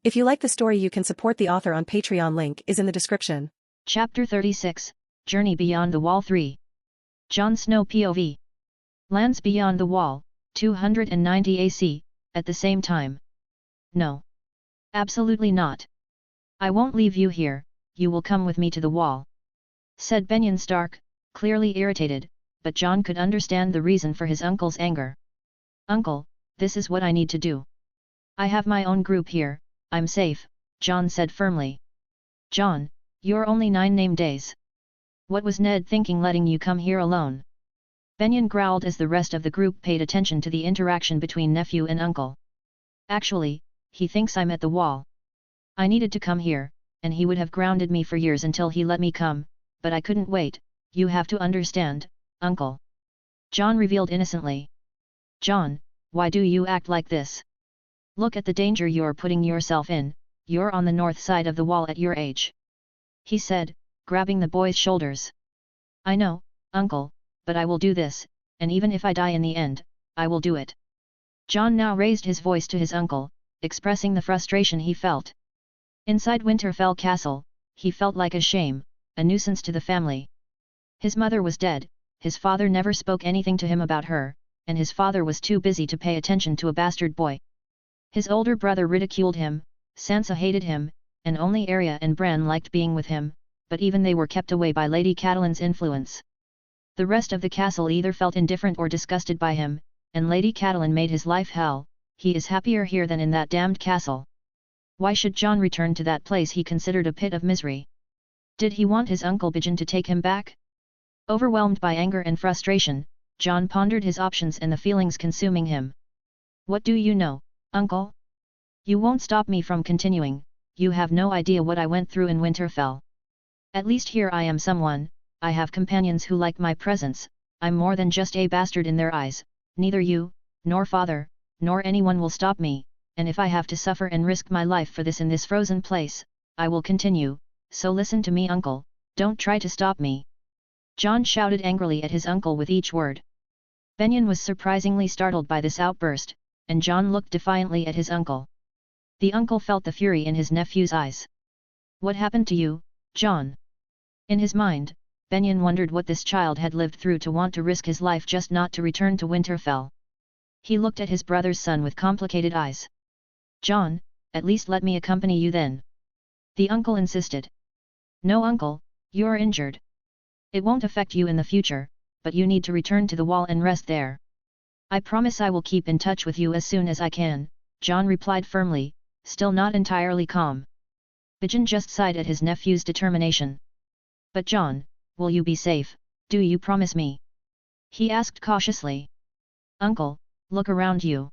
If you like the story, you can support the author on Patreon. Link is in the description. Chapter 36, Journey Beyond the Wall 3. Jon Snow POV. Lands beyond the wall, 290 AC, at the same time. No. Absolutely not. I won't leave you here, you will come with me to the wall. Said Benjen Stark, clearly irritated, but Jon could understand the reason for his uncle's anger. Uncle, this is what I need to do. I have my own group here, I'm safe, Jon said firmly. Jon, you're only 9 name days. What was Ned thinking letting you come here alone? Benjen growled as the rest of the group paid attention to the interaction between nephew and uncle. Actually, he thinks I'm at the wall. I needed to come here, and he would have grounded me for years until he let me come, but I couldn't wait, you have to understand, uncle. Jon revealed innocently. Jon, why do you act like this? Look at the danger you're putting yourself in, you're on the north side of the wall at your age. He said, grabbing the boy's shoulders. I know, uncle, but I will do this, and even if I die in the end, I will do it. Jon now raised his voice to his uncle, expressing the frustration he felt. Inside Winterfell Castle, he felt like a shame, a nuisance to the family. His mother was dead, his father never spoke anything to him about her, and his father was too busy to pay attention to a bastard boy. His older brother ridiculed him, Sansa hated him, and only Arya and Bran liked being with him, but even they were kept away by Lady Catelyn's influence. The rest of the castle either felt indifferent or disgusted by him, and Lady Catelyn made his life hell. He is happier here than in that damned castle. Why should Jon return to that place he considered a pit of misery? Did he want his uncle Benjen to take him back? Overwhelmed by anger and frustration, Jon pondered his options and the feelings consuming him. What do you know, uncle? You won't stop me from continuing, you have no idea what I went through in Winterfell. At least here I am someone, I have companions who like my presence, I'm more than just a bastard in their eyes, neither you, nor father, nor anyone will stop me, and if I have to suffer and risk my life for this in this frozen place, I will continue, so listen to me uncle, don't try to stop me. Jon shouted angrily at his uncle with each word. Benjen was surprisingly startled by this outburst, and Jon looked defiantly at his uncle. The uncle felt the fury in his nephew's eyes. What happened to you, Jon? In his mind, Benjen wondered what this child had lived through to want to risk his life just not to return to Winterfell. He looked at his brother's son with complicated eyes. Jon, at least let me accompany you then. The uncle insisted. No uncle, you're injured. It won't affect you in the future, but you need to return to the wall and rest there. I promise I will keep in touch with you as soon as I can, Jon replied firmly, still not entirely calm. Benjen just sighed at his nephew's determination. But Jon, will you be safe, do you promise me? He asked cautiously. Uncle, look around you.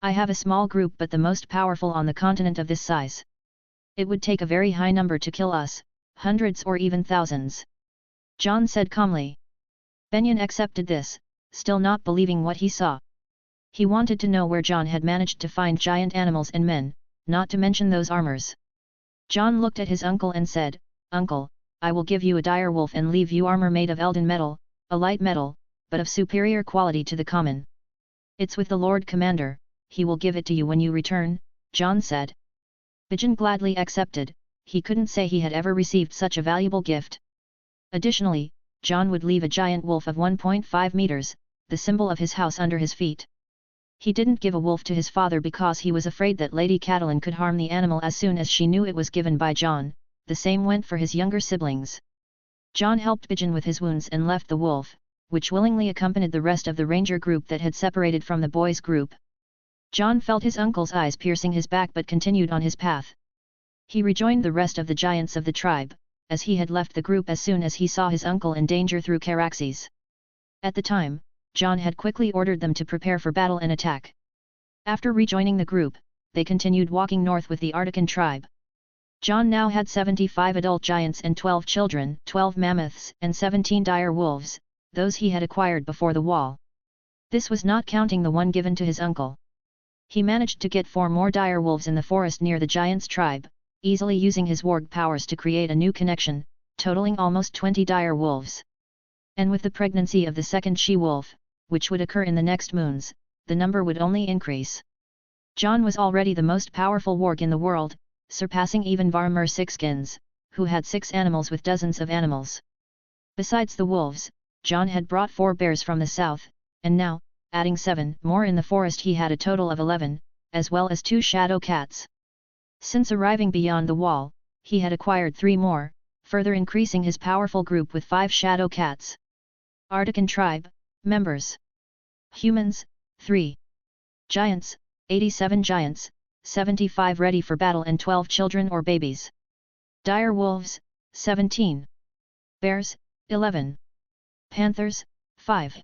I have a small group but the most powerful on the continent of this size. It would take a very high number to kill us, hundreds or even thousands. Jon said calmly. Benjen accepted this, still not believing what he saw. He wanted to know where Jon had managed to find giant animals and men, not to mention those armors. Jon looked at his uncle and said, Uncle, I will give you a dire wolf and leave you armor made of Elden metal, a light metal, but of superior quality to the common. It's with the Lord Commander, he will give it to you when you return, Jon said. Benjen gladly accepted, he couldn't say he had ever received such a valuable gift. Additionally, Jon would leave a giant wolf of 1.5 meters, the symbol of his house under his feet. He didn't give a wolf to his father because he was afraid that Lady Catelyn could harm the animal as soon as she knew it was given by Jon, the same went for his younger siblings. Jon helped Benjen with his wounds and left the wolf, which willingly accompanied the rest of the ranger group that had separated from the boys' group. Jon felt his uncle's eyes piercing his back but continued on his path. He rejoined the rest of the giants of the tribe, as he had left the group as soon as he saw his uncle in danger through Caraxes. At the time, Jon had quickly ordered them to prepare for battle and attack. After rejoining the group, they continued walking north with the Artican tribe. Jon now had 75 adult giants and 12 children, 12 mammoths and 17 dire wolves, those he had acquired before the wall. This was not counting the one given to his uncle. He managed to get 4 more dire wolves in the forest near the giants' tribe, easily using his warg powers to create a new connection, totaling almost 20 dire wolves. And with the pregnancy of the second she-wolf, which would occur in the next moons, the number would only increase. Jon was already the most powerful warg in the world, surpassing even Varmer Sixskins, who had 6 animals with dozens of animals. Besides the wolves, Jon had brought 4 bears from the south, and now, adding 7 more in the forest, he had a total of 11, as well as 2 shadow cats. Since arriving beyond the wall, he had acquired 3 more, further increasing his powerful group with 5 shadow cats. Artican tribe, members. Humans, 3. Giants, 87 giants, 75 ready for battle and 12 children or babies. Dire wolves, 17. Bears, 11. Panthers, 5.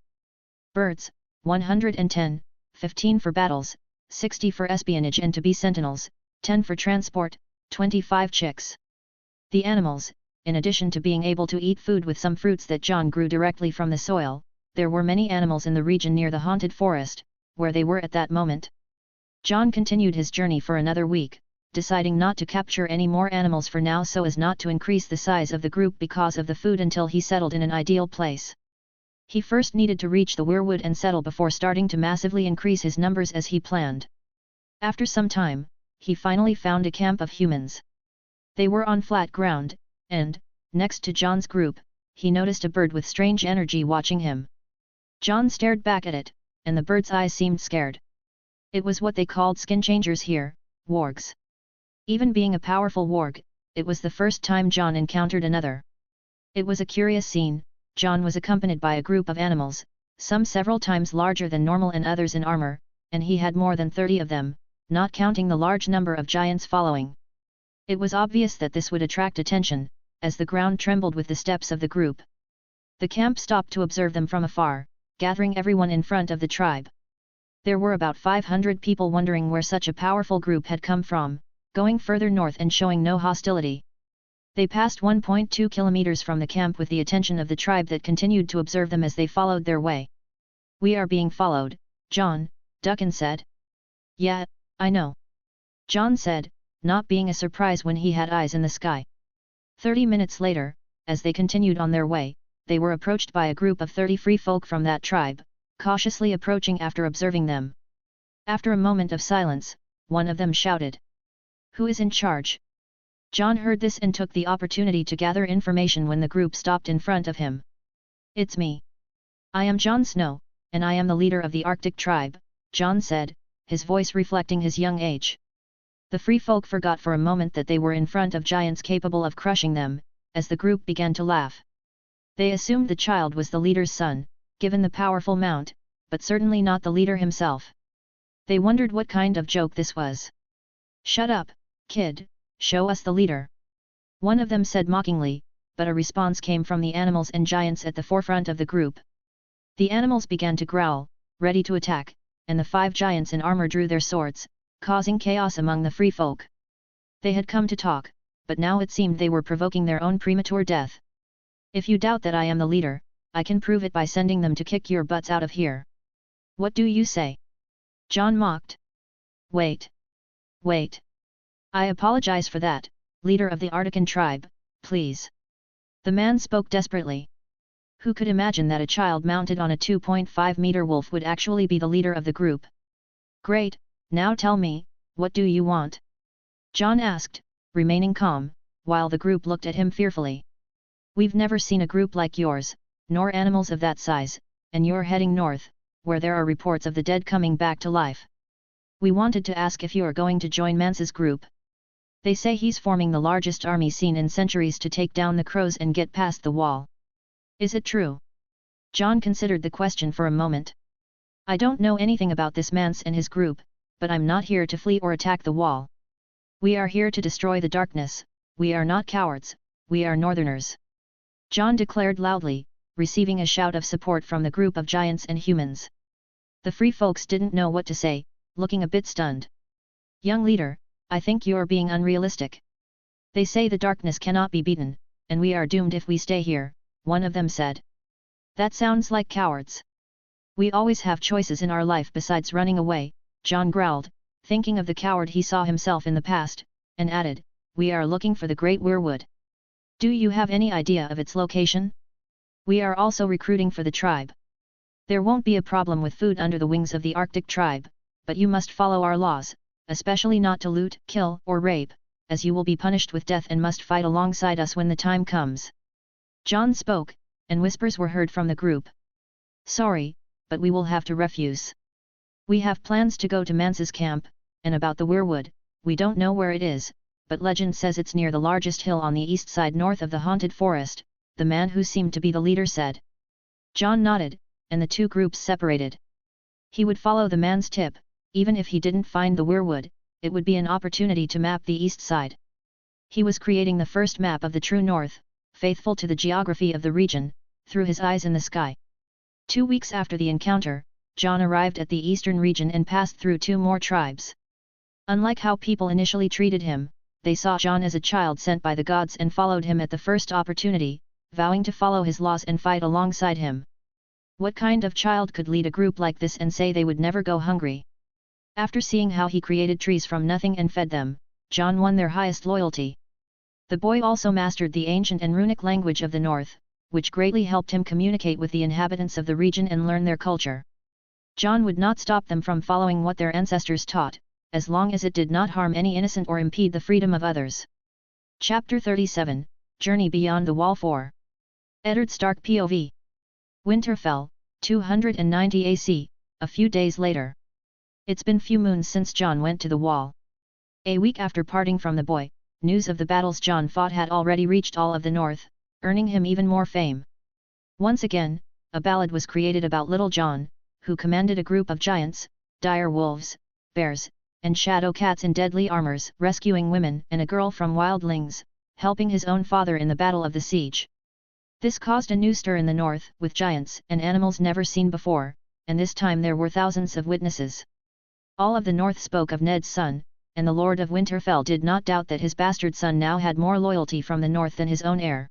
Birds, 110, 15 for battles, 60 for espionage and to be sentinels, 10 for transport, 25 chicks. The animals, in addition to being able to eat food with some fruits that Jon grew directly from the soil, there were many animals in the region near the haunted forest, where they were at that moment. Jon continued his journey for another week, deciding not to capture any more animals for now so as not to increase the size of the group because of the food until he settled in an ideal place. He first needed to reach the weirwood and settle before starting to massively increase his numbers as he planned. After some time, he finally found a camp of humans. They were on flat ground, and, next to Jon's group, he noticed a bird with strange energy watching him. Jon stared back at it, and the bird's eyes seemed scared. It was what they called skin changers here, wargs. Even being a powerful warg, it was the first time Jon encountered another. It was a curious scene. Jon was accompanied by a group of animals, some several times larger than normal and others in armor, and he had more than 30 of them, not counting the large number of giants following. It was obvious that this would attract attention, as the ground trembled with the steps of the group. The camp stopped to observe them from afar, gathering everyone in front of the tribe. There were about 500 people wondering where such a powerful group had come from, going further north and showing no hostility. They passed 1.2 kilometers from the camp with the attention of the tribe that continued to observe them as they followed their way. "We are being followed, Jon," Duncan said. "Yeah, I know," Jon said, not being a surprise when he had eyes in the sky. 30 minutes later, as they continued on their way, they were approached by a group of 30 free folk from that tribe, cautiously approaching after observing them. After a moment of silence, one of them shouted, "Who is in charge?" Jon heard this and took the opportunity to gather information when the group stopped in front of him. "It's me. I am Jon Snow, and I am the leader of the Arctic tribe," Jon said, his voice reflecting his young age. The free folk forgot for a moment that they were in front of giants capable of crushing them, as the group began to laugh. They assumed the child was the leader's son, given the powerful mount, but certainly not the leader himself. They wondered what kind of joke this was. "Shut up, kid, show us the leader," one of them said mockingly, but a response came from the animals and giants at the forefront of the group. The animals began to growl, ready to attack, and the 5 giants in armor drew their swords, causing chaos among the free folk. They had come to talk, but now it seemed they were provoking their own premature death. "If you doubt that I am the leader, I can prove it by sending them to kick your butts out of here. What do you say?" Jon mocked. Wait. I apologize for that, leader of the Artican tribe, please." The man spoke desperately. Who could imagine that a child mounted on a 2.5-meter wolf would actually be the leader of the group? "Great, now tell me, what do you want?" Jon asked, remaining calm, while the group looked at him fearfully. "We've never seen a group like yours, nor animals of that size, and you're heading north, where there are reports of the dead coming back to life. We wanted to ask if you're going to join Mance's group. They say he's forming the largest army seen in centuries to take down the crows and get past the wall. Is it true?" Jon considered the question for a moment. "I don't know anything about this Mance and his group, but I'm not here to flee or attack the wall. We are here to destroy the darkness, we are not cowards, we are northerners," Jon declared loudly, receiving a shout of support from the group of giants and humans. The free folks didn't know what to say, looking a bit stunned. "Young leader, I think you're being unrealistic. They say the darkness cannot be beaten, and we are doomed if we stay here," one of them said. "That sounds like cowards. We always have choices in our life besides running away," Jon growled, thinking of the coward he saw himself in the past, and added, "We are looking for the Great Weirwood. Do you have any idea of its location? We are also recruiting for the tribe. There won't be a problem with food under the wings of the Arctic tribe, but you must follow our laws, especially not to loot, kill, or rape, as you will be punished with death and must fight alongside us when the time comes." Jon spoke, and whispers were heard from the group. "Sorry, but we will have to refuse. We have plans to go to Mance's camp, and about the weirwood, we don't know where it is, but legend says it's near the largest hill on the east side north of the haunted forest," the man who seemed to be the leader said. Jon nodded, and the two groups separated. He would follow the man's tip, even if he didn't find the weirwood, it would be an opportunity to map the east side. He was creating the first map of the true north, faithful to the geography of the region, through his eyes in the sky. 2 weeks after the encounter, Jon arrived at the eastern region and passed through 2 more tribes. Unlike how people initially treated him, they saw Jon as a child sent by the gods and followed him at the first opportunity, vowing to follow his laws and fight alongside him. What kind of child could lead a group like this and say they would never go hungry? After seeing how he created trees from nothing and fed them, Jon won their highest loyalty. The boy also mastered the ancient and runic language of the north, which greatly helped him communicate with the inhabitants of the region and learn their culture. Jon would not stop them from following what their ancestors taught, as long as it did not harm any innocent or impede the freedom of others. Chapter 37, Journey Beyond the Wall 4. Eddard Stark POV. Winterfell, 290 AC, a few days later. It's been few moons since Jon went to the wall. A week after parting from the boy, news of the battles Jon fought had already reached all of the north, earning him even more fame. Once again, a ballad was created about Little Jon, who commanded a group of giants, dire wolves, bears, and shadow cats in deadly armors, rescuing women and a girl from wildlings, helping his own father in the Battle of the Siege. This caused a new stir in the north, with giants and animals never seen before, and this time there were thousands of witnesses. All of the north spoke of Ned's son, and the Lord of Winterfell did not doubt that his bastard son now had more loyalty from the north than his own heir.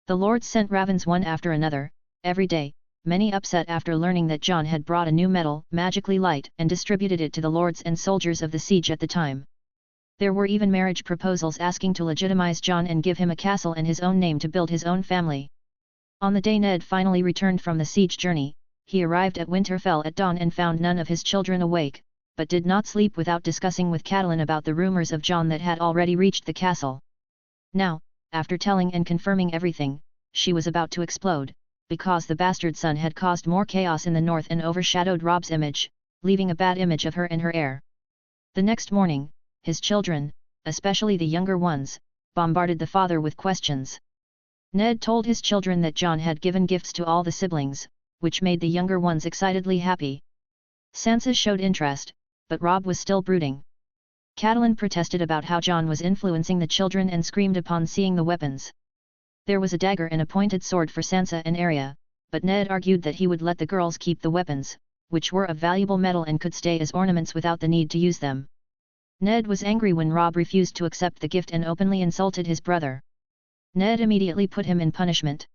The Lord sent ravens one after another, every day, many upset after learning that Jon had brought a new metal, magically light, and distributed it to the lords and soldiers of the siege at the time. There were even marriage proposals asking to legitimize Jon and give him a castle and his own name to build his own family. On the day Ned finally returned from the siege journey, he arrived at Winterfell at dawn and found none of his children awake, but did not sleep without discussing with Catelyn about the rumors of Jon that had already reached the castle. Now, after telling and confirming everything, she was about to explode, because the bastard son had caused more chaos in the north and overshadowed Robb's image, leaving a bad image of her and her heir. The next morning, his children, especially the younger ones, bombarded the father with questions. Ned told his children that Jon had given gifts to all the siblings, which made the younger ones excitedly happy. Sansa showed interest, but Robb was still brooding. Catelyn protested about how Jon was influencing the children and screamed upon seeing the weapons. There was a dagger and a pointed sword for Sansa and Arya, but Ned argued that he would let the girls keep the weapons, which were of valuable metal and could stay as ornaments without the need to use them. Ned was angry when Robb refused to accept the gift and openly insulted his brother. Ned immediately put him in punishment.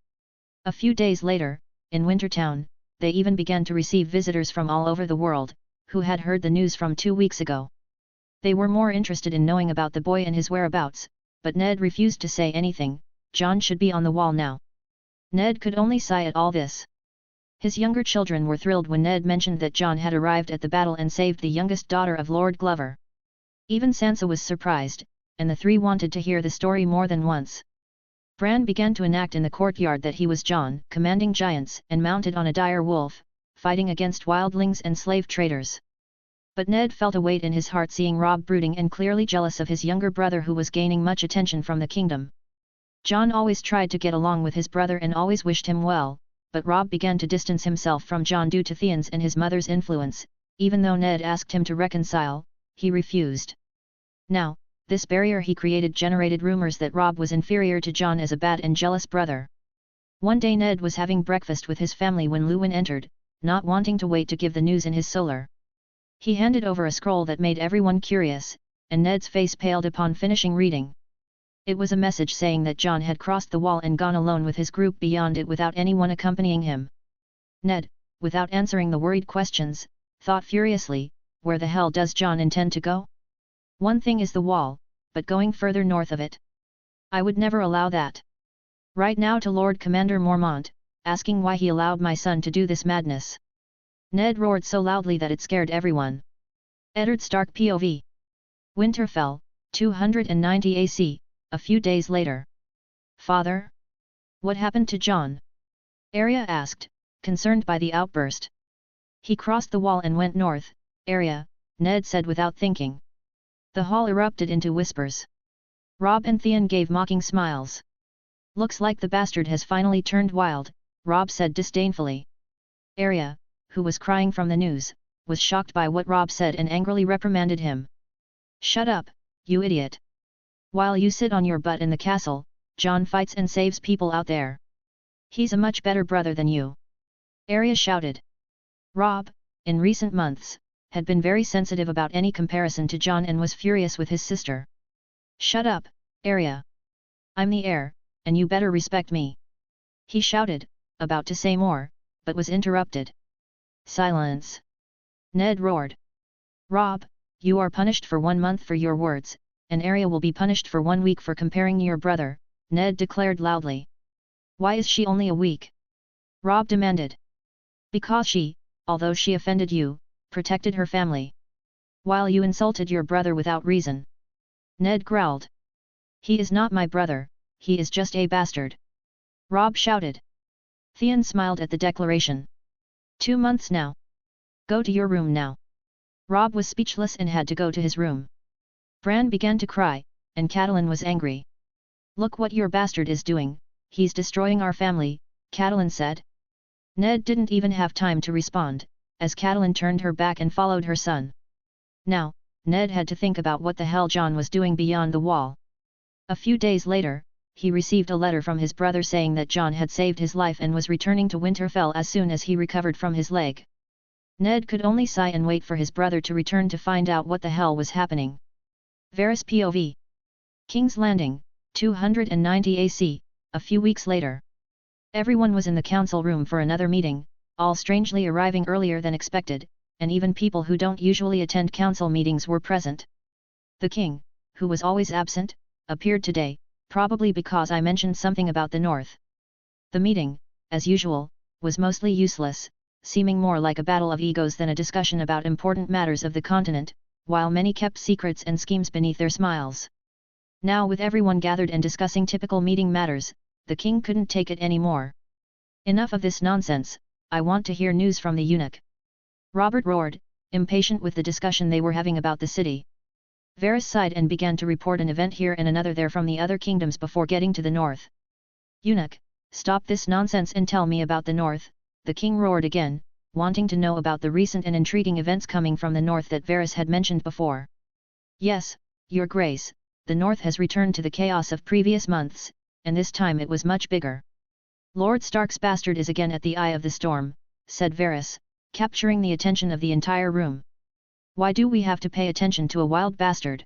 A few days later, in Wintertown, they even began to receive visitors from all over the world, who had heard the news from 2 weeks ago. They were more interested in knowing about the boy and his whereabouts, but Ned refused to say anything. Jon should be on the wall now. Ned could only sigh at all this. His younger children were thrilled when Ned mentioned that Jon had arrived at the battle and saved the youngest daughter of Lord Glover. Even Sansa was surprised, and the three wanted to hear the story more than once. Bran began to enact in the courtyard that he was Jon, commanding giants and mounted on a dire wolf, fighting against wildlings and slave traders. But Ned felt a weight in his heart seeing Robb brooding and clearly jealous of his younger brother who was gaining much attention from the kingdom. Jon always tried to get along with his brother and always wished him well, but Robb began to distance himself from Jon due to Theon's and his mother's influence. Even though Ned asked him to reconcile, he refused. Now, this barrier he created generated rumors that Robb was inferior to Jon as a bad and jealous brother. One day Ned was having breakfast with his family when Luwin entered, not wanting to wait to give the news in his solar. He handed over a scroll that made everyone curious, and Ned's face paled upon finishing reading. It was a message saying that Jon had crossed the wall and gone alone with his group beyond it without anyone accompanying him. Ned, without answering the worried questions, thought furiously, where the hell does Jon intend to go? One thing is the wall, but going further north of it? I would never allow that. Write now to Lord Commander Mormont, asking why he allowed my son to do this madness. Ned roared so loudly that it scared everyone. Eddard Stark POV. Winterfell, 290 AC, a few days later. Father? What happened to Jon? Arya asked, concerned by the outburst. He crossed the wall and went north, Arya, Ned said without thinking. The hall erupted into whispers. Robb and Theon gave mocking smiles. Looks like the bastard has finally turned wild, Robb said disdainfully. Arya, who was crying from the news, was shocked by what Robb said and angrily reprimanded him. Shut up, you idiot. While you sit on your butt in the castle, Jon fights and saves people out there. He's a much better brother than you. Arya shouted. Robb, in recent months, had been very sensitive about any comparison to Jon and was furious with his sister. Shut up, Arya. I'm the heir, and you better respect me. He shouted, about to say more, but was interrupted. Silence. Ned roared. Robb, you are punished for 1 month for your words, and Arya will be punished for 1 week for comparing your brother, Ned declared loudly. Why is she only a week? Robb demanded. Because she, although she offended you, protected her family. While you insulted your brother without reason. Ned growled. He is not my brother, he is just a bastard. Robb shouted. Theon smiled at the declaration. 2 months now. Go to your room now. Robb was speechless and had to go to his room. Bran began to cry, and Catelyn was angry. Look what your bastard is doing, he's destroying our family, Catelyn said. Ned didn't even have time to respond, as Catelyn turned her back and followed her son. Now, Ned had to think about what the hell Jon was doing beyond the wall. A few days later, he received a letter from his brother saying that Jon had saved his life and was returning to Winterfell as soon as he recovered from his leg. Ned could only sigh and wait for his brother to return to find out what the hell was happening. Varys POV. King's Landing, 290 AC, a few weeks later. Everyone was in the council room for another meeting, all strangely arriving earlier than expected, and even people who don't usually attend council meetings were present. The king, who was always absent, appeared today, probably because I mentioned something about the north. The meeting, as usual, was mostly useless, seeming more like a battle of egos than a discussion about important matters of the continent, while many kept secrets and schemes beneath their smiles. Now with everyone gathered and discussing typical meeting matters, the king couldn't take it anymore. Enough of this nonsense, I want to hear news from the eunuch. Robert roared, impatient with the discussion they were having about the city. Varys sighed and began to report an event here and another there from the other kingdoms before getting to the north. Eunuch, stop this nonsense and tell me about the north, the king roared again, wanting to know about the recent and intriguing events coming from the north that Varys had mentioned before. Yes, your grace, the north has returned to the chaos of previous months, and this time it was much bigger. Lord Stark's bastard is again at the eye of the storm, said Varys, capturing the attention of the entire room. Why do we have to pay attention to a wild bastard?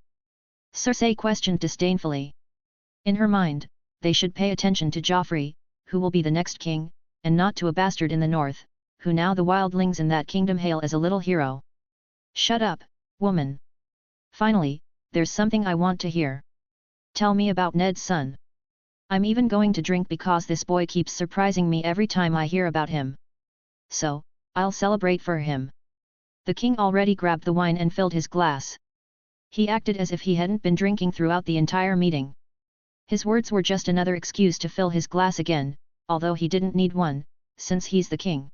Cersei questioned disdainfully. In her mind, they should pay attention to Joffrey, who will be the next king, and not to a bastard in the north, who now the wildlings in that kingdom hail as a little hero. Shut up, woman. Finally, there's something I want to hear. Tell me about Ned's son. I'm even going to drink because this boy keeps surprising me every time I hear about him. So, I'll celebrate for him. The king already grabbed the wine and filled his glass. He acted as if he hadn't been drinking throughout the entire meeting. His words were just another excuse to fill his glass again, although he didn't need one, since he's the king.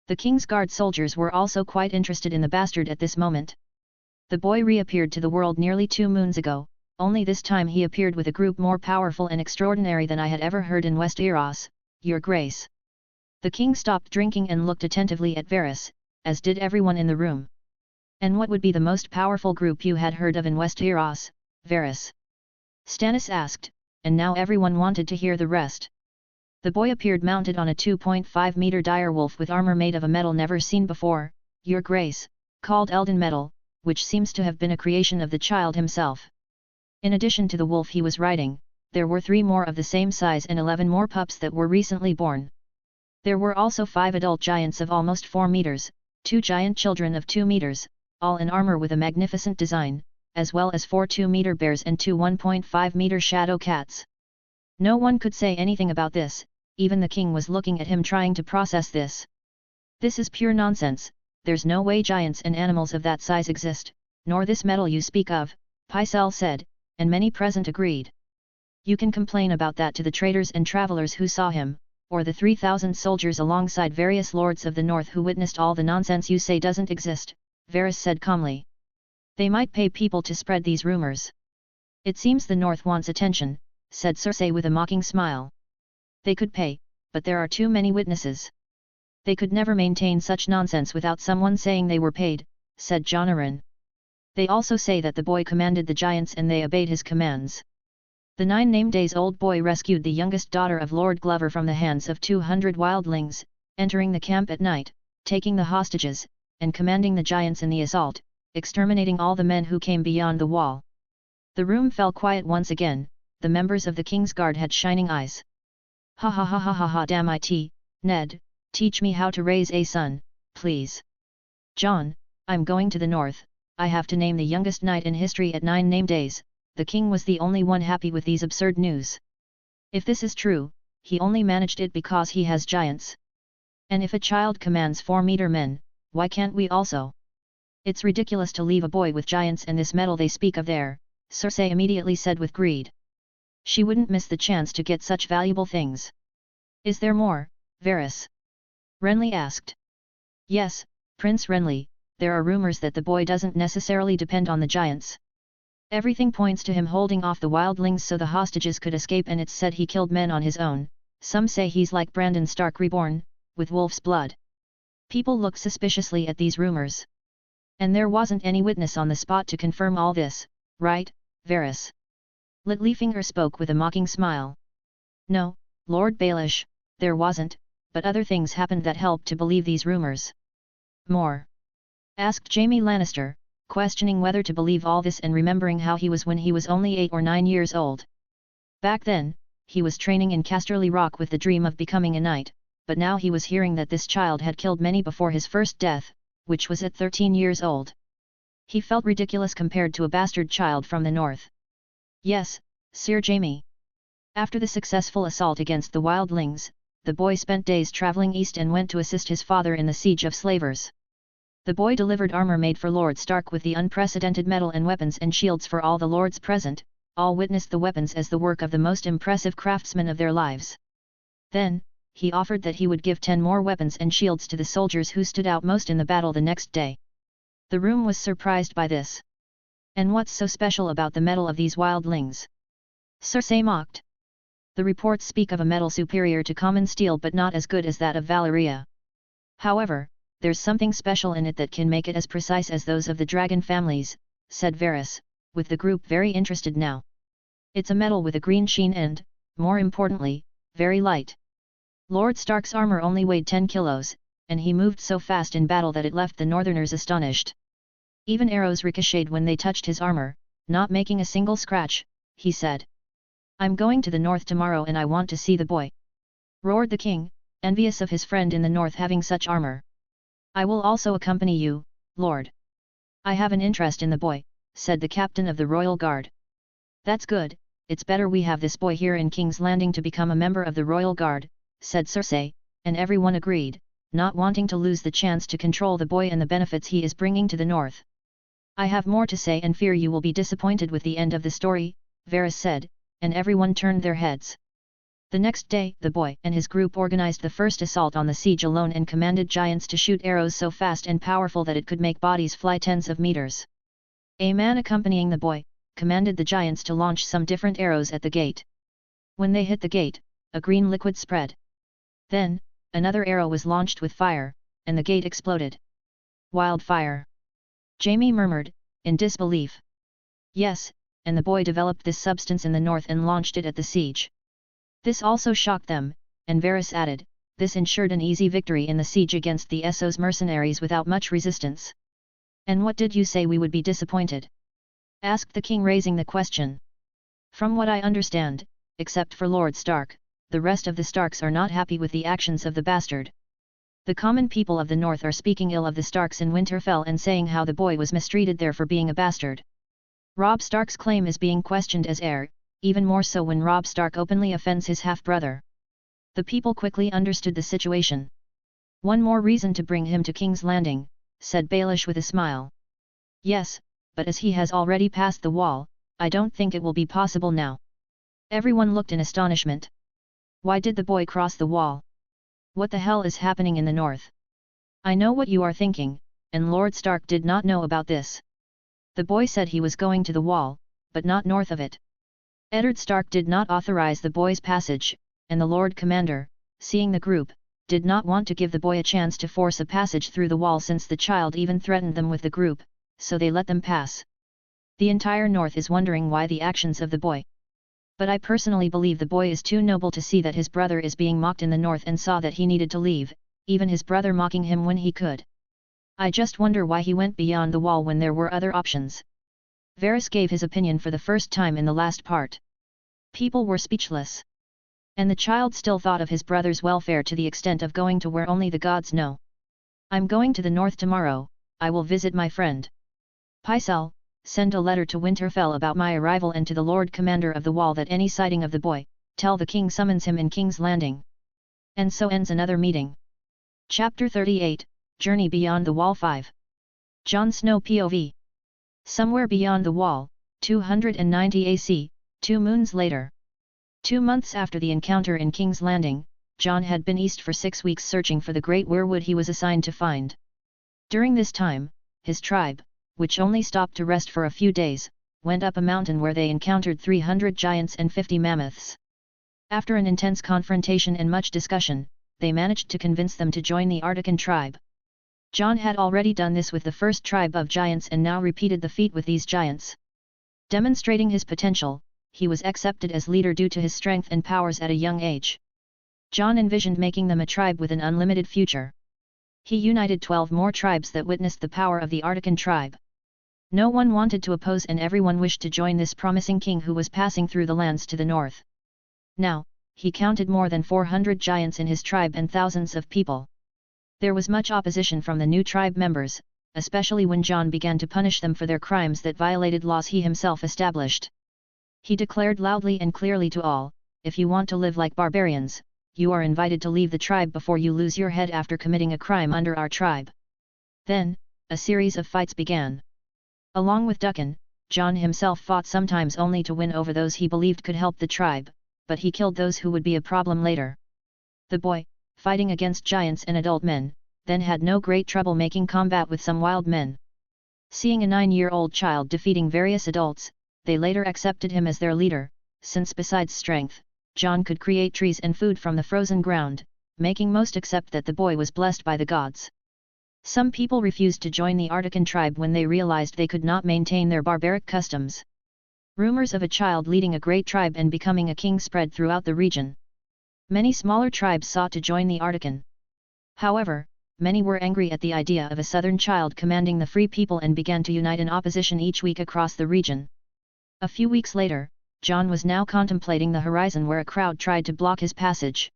The king's guard soldiers were also quite interested in the bastard at this moment. The boy reappeared to the world nearly 2 moons ago, only this time he appeared with a group more powerful and extraordinary than I had ever heard in Westeros, your grace. The king stopped drinking and looked attentively at Varys, as did everyone in the room. And what would be the most powerful group you had heard of in Westeros, Varys? Stannis asked, and now everyone wanted to hear the rest. The boy appeared mounted on a 2.5-meter direwolf with armor made of a metal never seen before, your grace, called Elden metal, which seems to have been a creation of the child himself. In addition to the wolf he was riding, there were 3 more of the same size and 11 more pups that were recently born. There were also 5 adult giants of almost 4 meters, 2 giant children of 2 meters, all in armor with a magnificent design, as well as 4 2-meter bears and 2 1.5-meter shadow cats. No one could say anything about this, even the king was looking at him trying to process this. This is pure nonsense, there's no way giants and animals of that size exist, nor this metal you speak of, Pycelle said, and many present agreed. You can complain about that to the traders and travelers who saw him, or the 3,000 soldiers alongside various lords of the north who witnessed all the nonsense you say doesn't exist, Varys said calmly. They might pay people to spread these rumors. It seems the north wants attention, said Cersei with a mocking smile. They could pay, but there are too many witnesses. They could never maintain such nonsense without someone saying they were paid, said Jon Arryn. They also say that the boy commanded the giants and they obeyed his commands. The 9 days old boy rescued the youngest daughter of Lord Glover from the hands of 200 wildlings, entering the camp at night, taking the hostages, and commanding the giants in the assault, exterminating all the men who came beyond the wall. The room fell quiet once again. The members of the King's Guard had shining eyes. Ha ha ha ha ha ha, damn it, Ned, teach me how to raise a son, please. Jon, I'm going to the north. I have to name the youngest knight in history at 9 days. The king was the only one happy with these absurd news. If this is true, he only managed it because he has giants. And if a child commands 4-meter men, why can't we also? It's ridiculous to leave a boy with giants and this medal they speak of there, Cersei immediately said with greed. She wouldn't miss the chance to get such valuable things. Is there more, Varys? Renly asked. Yes, Prince Renly, there are rumors that the boy doesn't necessarily depend on the giants. Everything points to him holding off the wildlings so the hostages could escape, and it's said he killed men on his own. Some say he's like Brandon Stark reborn, with wolf's blood. People look suspiciously at these rumors. And there wasn't any witness on the spot to confirm all this, right, Varys? Littlefinger spoke with a mocking smile. No, Lord Baelish, there wasn't, but other things happened that helped to believe these rumors. More? Asked Jaime Lannister, questioning whether to believe all this and remembering how he was when he was only 8 or 9 years old. Back then, he was training in Casterly Rock with the dream of becoming a knight, but now he was hearing that this child had killed many before his first death, which was at 13 years old. He felt ridiculous compared to a bastard child from the north. Yes, Sir Jaime. After the successful assault against the wildlings, the boy spent days travelling east and went to assist his father in the siege of Slavers. The boy delivered armor made for Lord Stark with the unprecedented metal and weapons and shields for all the lords present. All witnessed the weapons as the work of the most impressive craftsmen of their lives. Then, he offered that he would give 10 more weapons and shields to the soldiers who stood out most in the battle the next day. The room was surprised by this. And what's so special about the metal of these wildlings? Cersei mocked. The reports speak of a metal superior to common steel but not as good as that of Valyria. However, there's something special in it that can make it as precise as those of the dragon families, said Varys, with the group very interested now. It's a metal with a green sheen and, more importantly, very light. Lord Stark's armor only weighed 10 kilos, and he moved so fast in battle that it left the Northerners astonished. Even arrows ricocheted when they touched his armor, not making a single scratch, he said. I'm going to the north tomorrow and I want to see the boy. Roared the king, envious of his friend in the north having such armor. I will also accompany you, Lord. I have an interest in the boy, said the captain of the Royal Guard. That's good, it's better we have this boy here in King's Landing to become a member of the Royal Guard, said Cersei, and everyone agreed, not wanting to lose the chance to control the boy and the benefits he is bringing to the north. I have more to say and fear you will be disappointed with the end of the story, Varys said, and everyone turned their heads. The next day, the boy and his group organized the first assault on the siege alone and commanded giants to shoot arrows so fast and powerful that it could make bodies fly tens of meters. A man accompanying the boy commanded the giants to launch some different arrows at the gate. When they hit the gate, a green liquid spread. Then, another arrow was launched with fire, and the gate exploded. Wildfire. Jaime murmured, in disbelief. Yes, and the boy developed this substance in the north and launched it at the siege. This also shocked them, and Varys added, this ensured an easy victory in the siege against the Essos mercenaries without much resistance. And what did you say we would be disappointed? Asked the king, raising the question. From what I understand, except for Lord Stark, the rest of the Starks are not happy with the actions of the bastard. The common people of the north are speaking ill of the Starks in Winterfell and saying how the boy was mistreated there for being a bastard. Robb Stark's claim is being questioned as heir, even more so when Robb Stark openly offends his half-brother. The people quickly understood the situation. One more reason to bring him to King's Landing, said Baelish with a smile. Yes, but as he has already passed the wall, I don't think it will be possible now." Everyone looked in astonishment. Why did the boy cross the wall? What the hell is happening in the north? I know what you are thinking, and Lord Stark did not know about this. The boy said he was going to the wall, but not north of it. Eddard Stark did not authorize the boy's passage, and the Lord Commander, seeing the group, did not want to give the boy a chance to force a passage through the wall since the child even threatened them with the group, so they let them pass. The entire north is wondering why the actions of the boy. But I personally believe the boy is too noble to see that his brother is being mocked in the north and saw that he needed to leave, even his brother mocking him when he could. I just wonder why he went beyond the wall when there were other options. Varys gave his opinion for the first time in the last part. People were speechless. And the child still thought of his brother's welfare to the extent of going to where only the gods know. "I'm going to the north tomorrow, I will visit my friend. Pycelle, send a letter to Winterfell about my arrival and to the Lord Commander of the Wall that any sighting of the boy, tell the king summons him in King's Landing." And so ends another meeting. Chapter 38, Journey Beyond the Wall 5. Jon Snow POV. Somewhere beyond the wall, 290 AC, 2 moons later. 2 months after the encounter in King's Landing, Jon had been east for 6 weeks searching for the great weirwood he was assigned to find. During this time, his tribe, which only stopped to rest for a few days, went up a mountain where they encountered 300 giants and 50 mammoths. After an intense confrontation and much discussion, they managed to convince them to join the Artican tribe. Jon had already done this with the first tribe of giants and now repeated the feat with these giants. Demonstrating his potential, he was accepted as leader due to his strength and powers at a young age. Jon envisioned making them a tribe with an unlimited future. He united 12 more tribes that witnessed the power of the Artican tribe. No one wanted to oppose and everyone wished to join this promising king who was passing through the lands to the north. Now, he counted more than 400 giants in his tribe and thousands of people. There was much opposition from the new tribe members, especially when Jon began to punish them for their crimes that violated laws he himself established. He declared loudly and clearly to all, "If you want to live like barbarians, you are invited to leave the tribe before you lose your head after committing a crime under our tribe." Then, a series of fights began. Along with Duncan, Jon himself fought sometimes only to win over those he believed could help the tribe, but he killed those who would be a problem later. The boy, fighting against giants and adult men, then had no great trouble making combat with some wild men. Seeing a 9-year-old child defeating various adults, they later accepted him as their leader, since besides strength, Jon could create trees and food from the frozen ground, making most accept that the boy was blessed by the gods. Some people refused to join the Artican tribe when they realized they could not maintain their barbaric customs. Rumors of a child leading a great tribe and becoming a king spread throughout the region. Many smaller tribes sought to join the Artican. However, many were angry at the idea of a southern child commanding the free people and began to unite in opposition each week across the region. A few weeks later, Jon was now contemplating the horizon where a crowd tried to block his passage.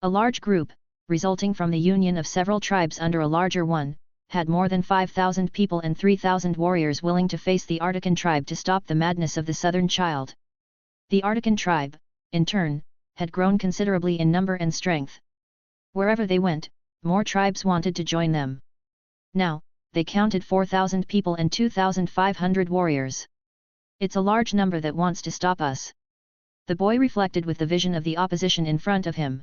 A large group, resulting from the union of several tribes under a larger one, had more than 5,000 people and 3,000 warriors willing to face the Artican tribe to stop the madness of the southern child. The Artican tribe, in turn, had grown considerably in number and strength. Wherever they went, more tribes wanted to join them. Now, they counted 4,000 people and 2,500 warriors. It's a large number that wants to stop us. The boy reflected with the vision of the opposition in front of him.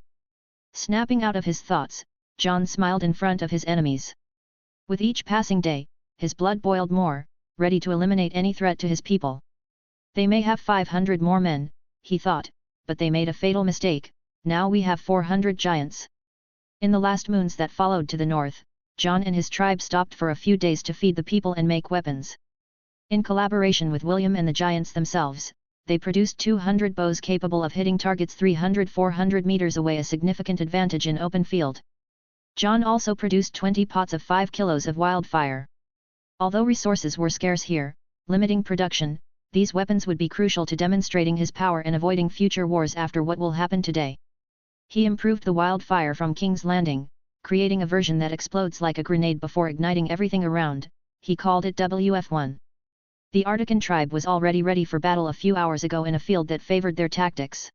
Snapping out of his thoughts, Jon smiled in front of his enemies. With each passing day, his blood boiled more, ready to eliminate any threat to his people. They may have 500 more men, he thought, but they made a fatal mistake. Now we have 400 giants. In the last moons that followed to the north, Jon and his tribe stopped for a few days to feed the people and make weapons. In collaboration with William and the giants themselves, they produced 200 bows capable of hitting targets 300–400 meters away, a significant advantage in open field. Jon also produced 20 pots of 5 kilos of wildfire. Although resources were scarce here, limiting production, these weapons would be crucial to demonstrating his power and avoiding future wars after what will happen today. He improved the wildfire from King's Landing, creating a version that explodes like a grenade before igniting everything around. He called it WF1. The Artican tribe was already ready for battle a few hours ago in a field that favored their tactics.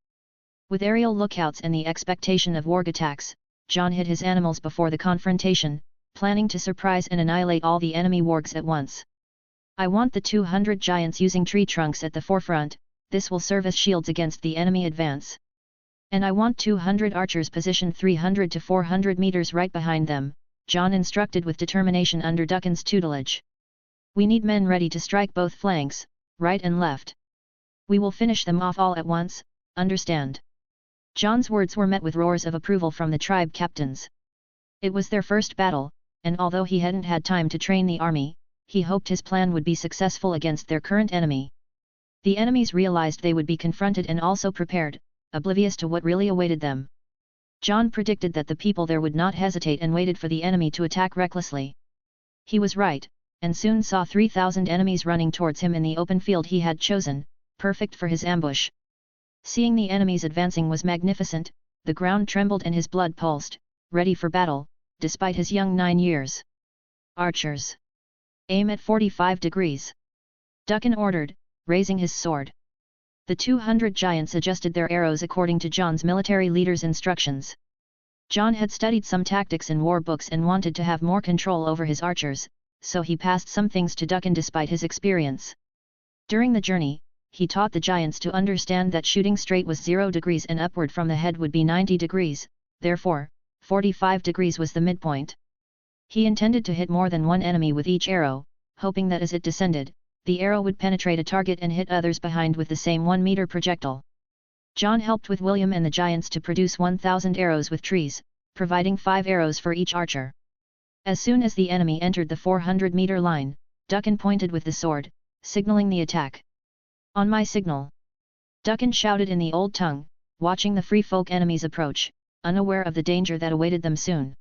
With aerial lookouts and the expectation of warg attacks, Jon hid his animals before the confrontation, planning to surprise and annihilate all the enemy wargs at once. I want the 200 giants using tree trunks at the forefront, this will serve as shields against the enemy advance. And I want 200 archers positioned 300 to 400 meters right behind them, Jon instructed with determination under Duncan's tutelage. We need men ready to strike both flanks, right and left. We will finish them off all at once, understand? Jon's words were met with roars of approval from the tribe captains. It was their first battle, and although he hadn't had time to train the army, he hoped his plan would be successful against their current enemy. The enemies realized they would be confronted and also prepared, oblivious to what really awaited them. Jon predicted that the people there would not hesitate and waited for the enemy to attack recklessly. He was right, and soon saw 3,000 enemies running towards him in the open field he had chosen, perfect for his ambush. Seeing the enemies advancing was magnificent, the ground trembled and his blood pulsed, ready for battle, despite his young 9 years. Archers! Aim at 45 degrees. Duncan ordered, raising his sword. The 200 giants adjusted their arrows according to Jon's military leader's instructions. Jon had studied some tactics in war books and wanted to have more control over his archers, so he passed some things to Duncan despite his experience. During the journey, he taught the giants to understand that shooting straight was 0 degrees and upward from the head would be 90 degrees, therefore, 45 degrees was the midpoint. He intended to hit more than one enemy with each arrow, hoping that as it descended, the arrow would penetrate a target and hit others behind with the same 1-meter projectile. Jon helped with William and the giants to produce 1,000 arrows with trees, providing 5 arrows for each archer. As soon as the enemy entered the 400-meter line, Duncan pointed with the sword, signaling the attack. On my signal! Duncan shouted in the old tongue, watching the free folk enemies approach, unaware of the danger that awaited them soon.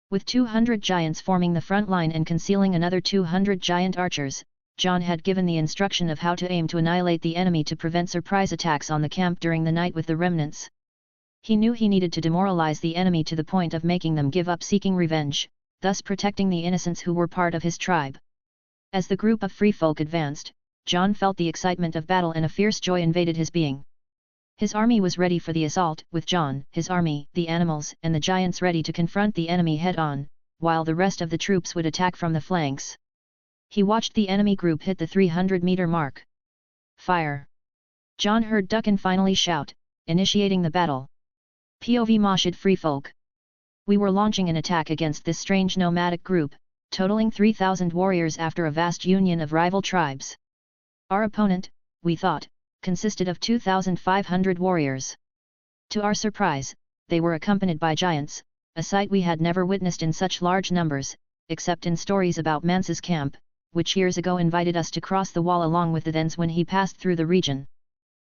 With 200 giants forming the front line and concealing another 200 giant archers, Jon had given the instruction of how to aim to annihilate the enemy to prevent surprise attacks on the camp during the night with the remnants. He knew he needed to demoralize the enemy to the point of making them give up seeking revenge, thus protecting the innocents who were part of his tribe. As the group of free folk advanced, Jon felt the excitement of battle and a fierce joy invaded his being. His army was ready for the assault, with Jon, his army, the animals and the giants ready to confront the enemy head-on, while the rest of the troops would attack from the flanks. He watched the enemy group hit the 300-meter mark. Fire! Jon heard Duncan finally shout, initiating the battle. POV Moshid Free Folk. We were launching an attack against this strange nomadic group, totaling 3,000 warriors after a vast union of rival tribes. Our opponent, we thought, consisted of 2,500 warriors. To our surprise, they were accompanied by giants, a sight we had never witnessed in such large numbers, except in stories about Mance's camp, which years ago invited us to cross the wall along with the Thens when he passed through the region.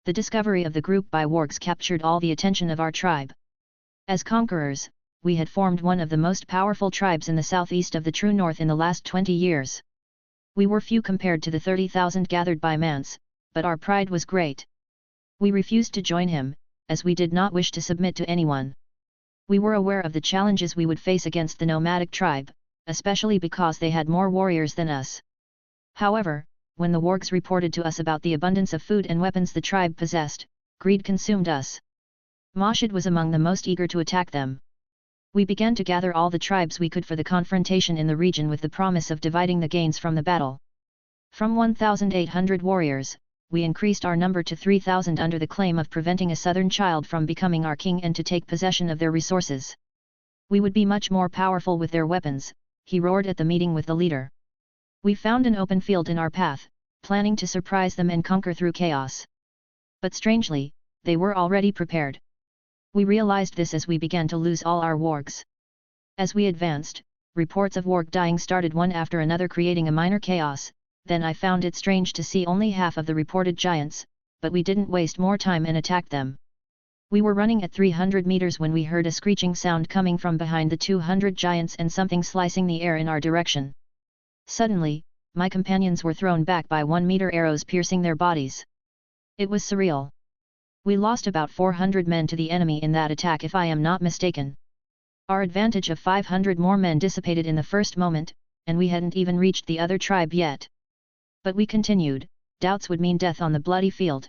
The discovery of the group by wargs captured all the attention of our tribe. As conquerors, we had formed one of the most powerful tribes in the southeast of the true north in the last 20 years. We were few compared to the 30,000 gathered by Mance, but our pride was great. We refused to join him, as we did not wish to submit to anyone. We were aware of the challenges we would face against the nomadic tribe, especially because they had more warriors than us. However, when the wargs reported to us about the abundance of food and weapons the tribe possessed, greed consumed us. Moshid was among the most eager to attack them. We began to gather all the tribes we could for the confrontation in the region with the promise of dividing the gains from the battle. From 1,800 warriors, we increased our number to 3,000 under the claim of preventing a southern child from becoming our king and to take possession of their resources. We would be much more powerful with their weapons, he roared at the meeting with the leader. We found an open field in our path, planning to surprise them and conquer through chaos. But strangely, they were already prepared. We realized this as we began to lose all our wargs. As we advanced, reports of warg dying started one after another, creating a minor chaos. Then I found it strange to see only half of the reported giants, but we didn't waste more time and attacked them. We were running at 300 meters when we heard a screeching sound coming from behind the 200 giants and something slicing the air in our direction. Suddenly, my companions were thrown back by 1-meter arrows piercing their bodies. It was surreal. We lost about 400 men to the enemy in that attack if I am not mistaken. Our advantage of 500 more men dissipated in the first moment, and we hadn't even reached the other tribe yet. But we continued, doubts would mean death on the bloody field.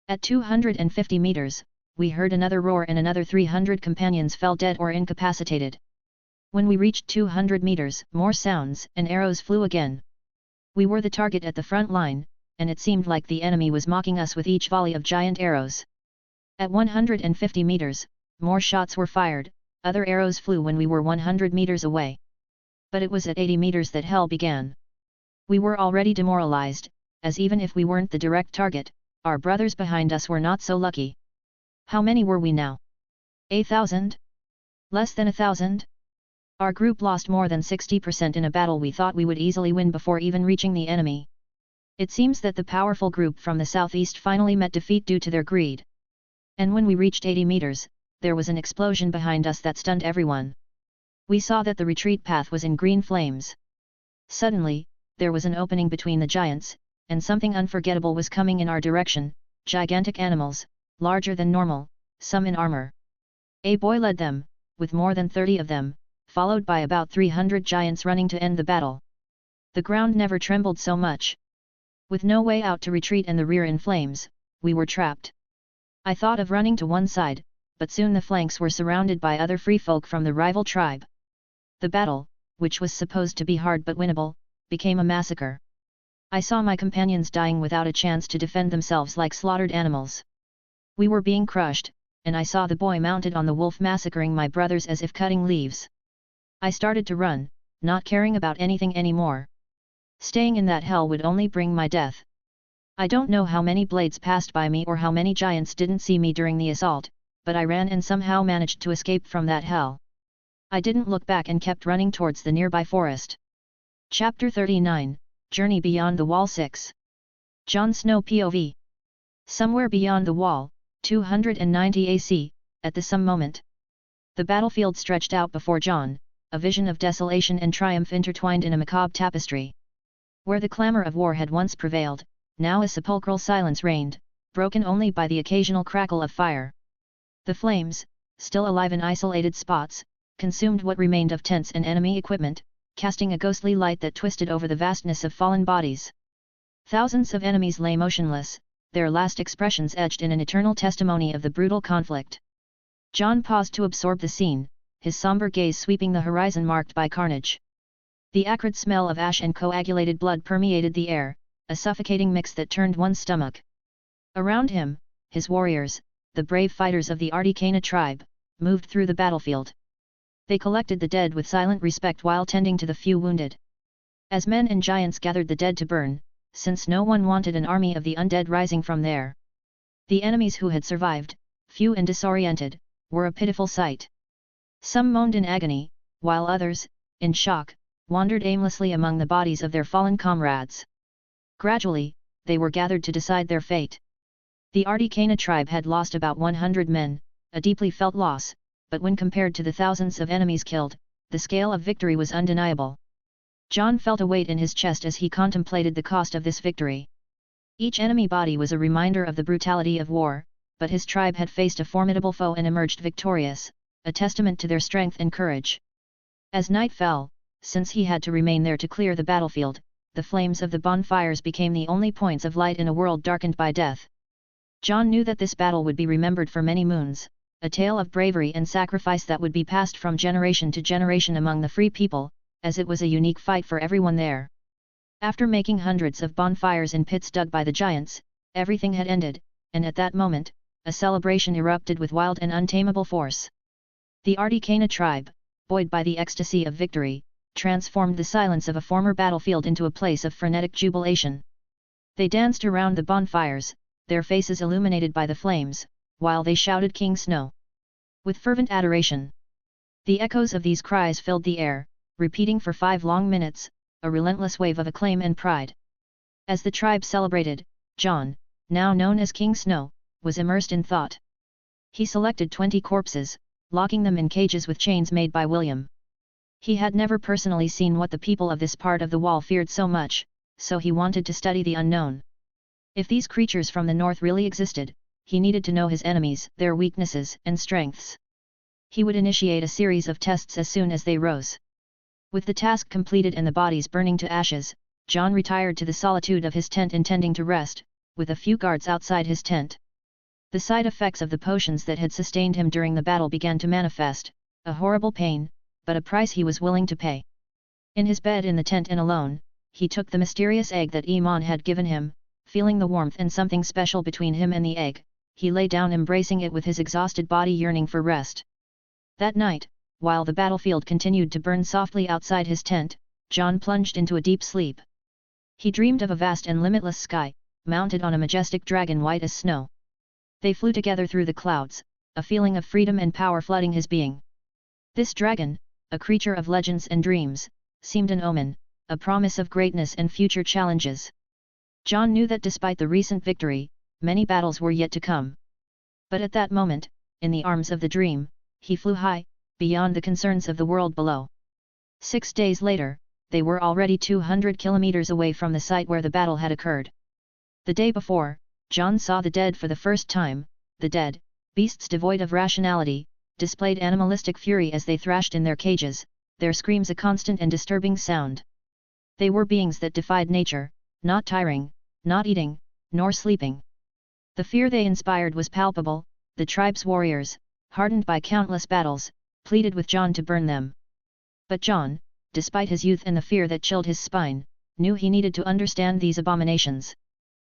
At 250 meters, we heard another roar and another 300 companions fell dead or incapacitated. When we reached 200 meters, more sounds and arrows flew again. We were the target at the front line, and it seemed like the enemy was mocking us with each volley of giant arrows. At 150 meters, more shots were fired, other arrows flew when we were 100 meters away. But it was at 80 meters that hell began. We were already demoralized, as even if we weren't the direct target, our brothers behind us were not so lucky. How many were we now? 1,000? Less than 1,000? Our group lost more than 60% in a battle we thought we would easily win before even reaching the enemy. It seems that the powerful group from the southeast finally met defeat due to their greed. And when we reached 80 meters, there was an explosion behind us that stunned everyone. We saw that the retreat path was in green flames. Suddenly, there was an opening between the giants, and something unforgettable was coming in our direction, gigantic animals, larger than normal, some in armor. A boy led them, with more than 30 of them, followed by about 300 giants running to end the battle. The ground never trembled so much. With no way out to retreat and the rear in flames, we were trapped. I thought of running to one side, but soon the flanks were surrounded by other free folk from the rival tribe. The battle, which was supposed to be hard but winnable, became a massacre. I saw my companions dying without a chance to defend themselves like slaughtered animals. We were being crushed, and I saw the boy mounted on the wolf massacring my brothers as if cutting leaves. I started to run, not caring about anything anymore. Staying in that hell would only bring my death. I don't know how many blades passed by me or how many giants didn't see me during the assault, but I ran and somehow managed to escape from that hell. I didn't look back and kept running towards the nearby forest. Chapter 39, Journey Beyond the Wall 6. Jon Snow POV. Somewhere beyond the wall, 290 AC, at the some moment. The battlefield stretched out before Jon, a vision of desolation and triumph intertwined in a macabre tapestry. Where the clamor of war had once prevailed, now a sepulchral silence reigned, broken only by the occasional crackle of fire. The flames, still alive in isolated spots, consumed what remained of tents and enemy equipment, casting a ghostly light that twisted over the vastness of fallen bodies. Thousands of enemies lay motionless, their last expressions etched in an eternal testimony of the brutal conflict. Jon paused to absorb the scene, his somber gaze sweeping the horizon marked by carnage. The acrid smell of ash and coagulated blood permeated the air, a suffocating mix that turned one's stomach. Around him, his warriors, the brave fighters of the Articana tribe, moved through the battlefield. They collected the dead with silent respect while tending to the few wounded. As men and giants gathered the dead to burn, since no one wanted an army of the undead rising from there. The enemies who had survived, few and disoriented, were a pitiful sight. Some moaned in agony, while others, in shock, wandered aimlessly among the bodies of their fallen comrades. Gradually, they were gathered to decide their fate. The Articana tribe had lost about 100 men, a deeply felt loss, but when compared to the thousands of enemies killed, the scale of victory was undeniable. Jon felt a weight in his chest as he contemplated the cost of this victory. Each enemy body was a reminder of the brutality of war, but his tribe had faced a formidable foe and emerged victorious, a testament to their strength and courage. As night fell, since he had to remain there to clear the battlefield, the flames of the bonfires became the only points of light in a world darkened by death. Jon knew that this battle would be remembered for many moons, a tale of bravery and sacrifice that would be passed from generation to generation among the free people, as it was a unique fight for everyone there. After making hundreds of bonfires in pits dug by the giants, everything had ended, and at that moment, a celebration erupted with wild and untamable force. The Articana tribe, buoyed by the ecstasy of victory, transformed the silence of a former battlefield into a place of frenetic jubilation. They danced around the bonfires, their faces illuminated by the flames, while they shouted King Snow with fervent adoration. The echoes of these cries filled the air, repeating for 5 long minutes, a relentless wave of acclaim and pride. As the tribe celebrated, Jon, now known as King Snow, was immersed in thought. He selected 20 corpses, locking them in cages with chains made by William. He had never personally seen what the people of this part of the wall feared so much, so he wanted to study the unknown. If these creatures from the north really existed, he needed to know his enemies, their weaknesses and strengths. He would initiate a series of tests as soon as they rose. With the task completed and the bodies burning to ashes, Jon retired to the solitude of his tent intending to rest, with a few guards outside his tent. The side effects of the potions that had sustained him during the battle began to manifest, a horrible pain, but a price he was willing to pay. In his bed in the tent and alone, he took the mysterious egg that Iman had given him, feeling the warmth and something special between him and the egg, he lay down embracing it with his exhausted body yearning for rest. That night, while the battlefield continued to burn softly outside his tent, Jon plunged into a deep sleep. He dreamed of a vast and limitless sky, mounted on a majestic dragon white as snow. They flew together through the clouds, a feeling of freedom and power flooding his being. This dragon, a creature of legends and dreams, seemed an omen, a promise of greatness and future challenges. Jon knew that despite the recent victory, many battles were yet to come. But at that moment, in the arms of the dream, he flew high, beyond the concerns of the world below. 6 days later, they were already 200 kilometers away from the site where the battle had occurred. The day before, Jon saw the dead for the first time. The dead, beasts devoid of rationality, displayed animalistic fury as they thrashed in their cages, their screams a constant and disturbing sound. They were beings that defied nature, not tiring, not eating, nor sleeping. The fear they inspired was palpable. The tribe's warriors, hardened by countless battles, pleaded with Jon to burn them. But Jon, despite his youth and the fear that chilled his spine, knew he needed to understand these abominations.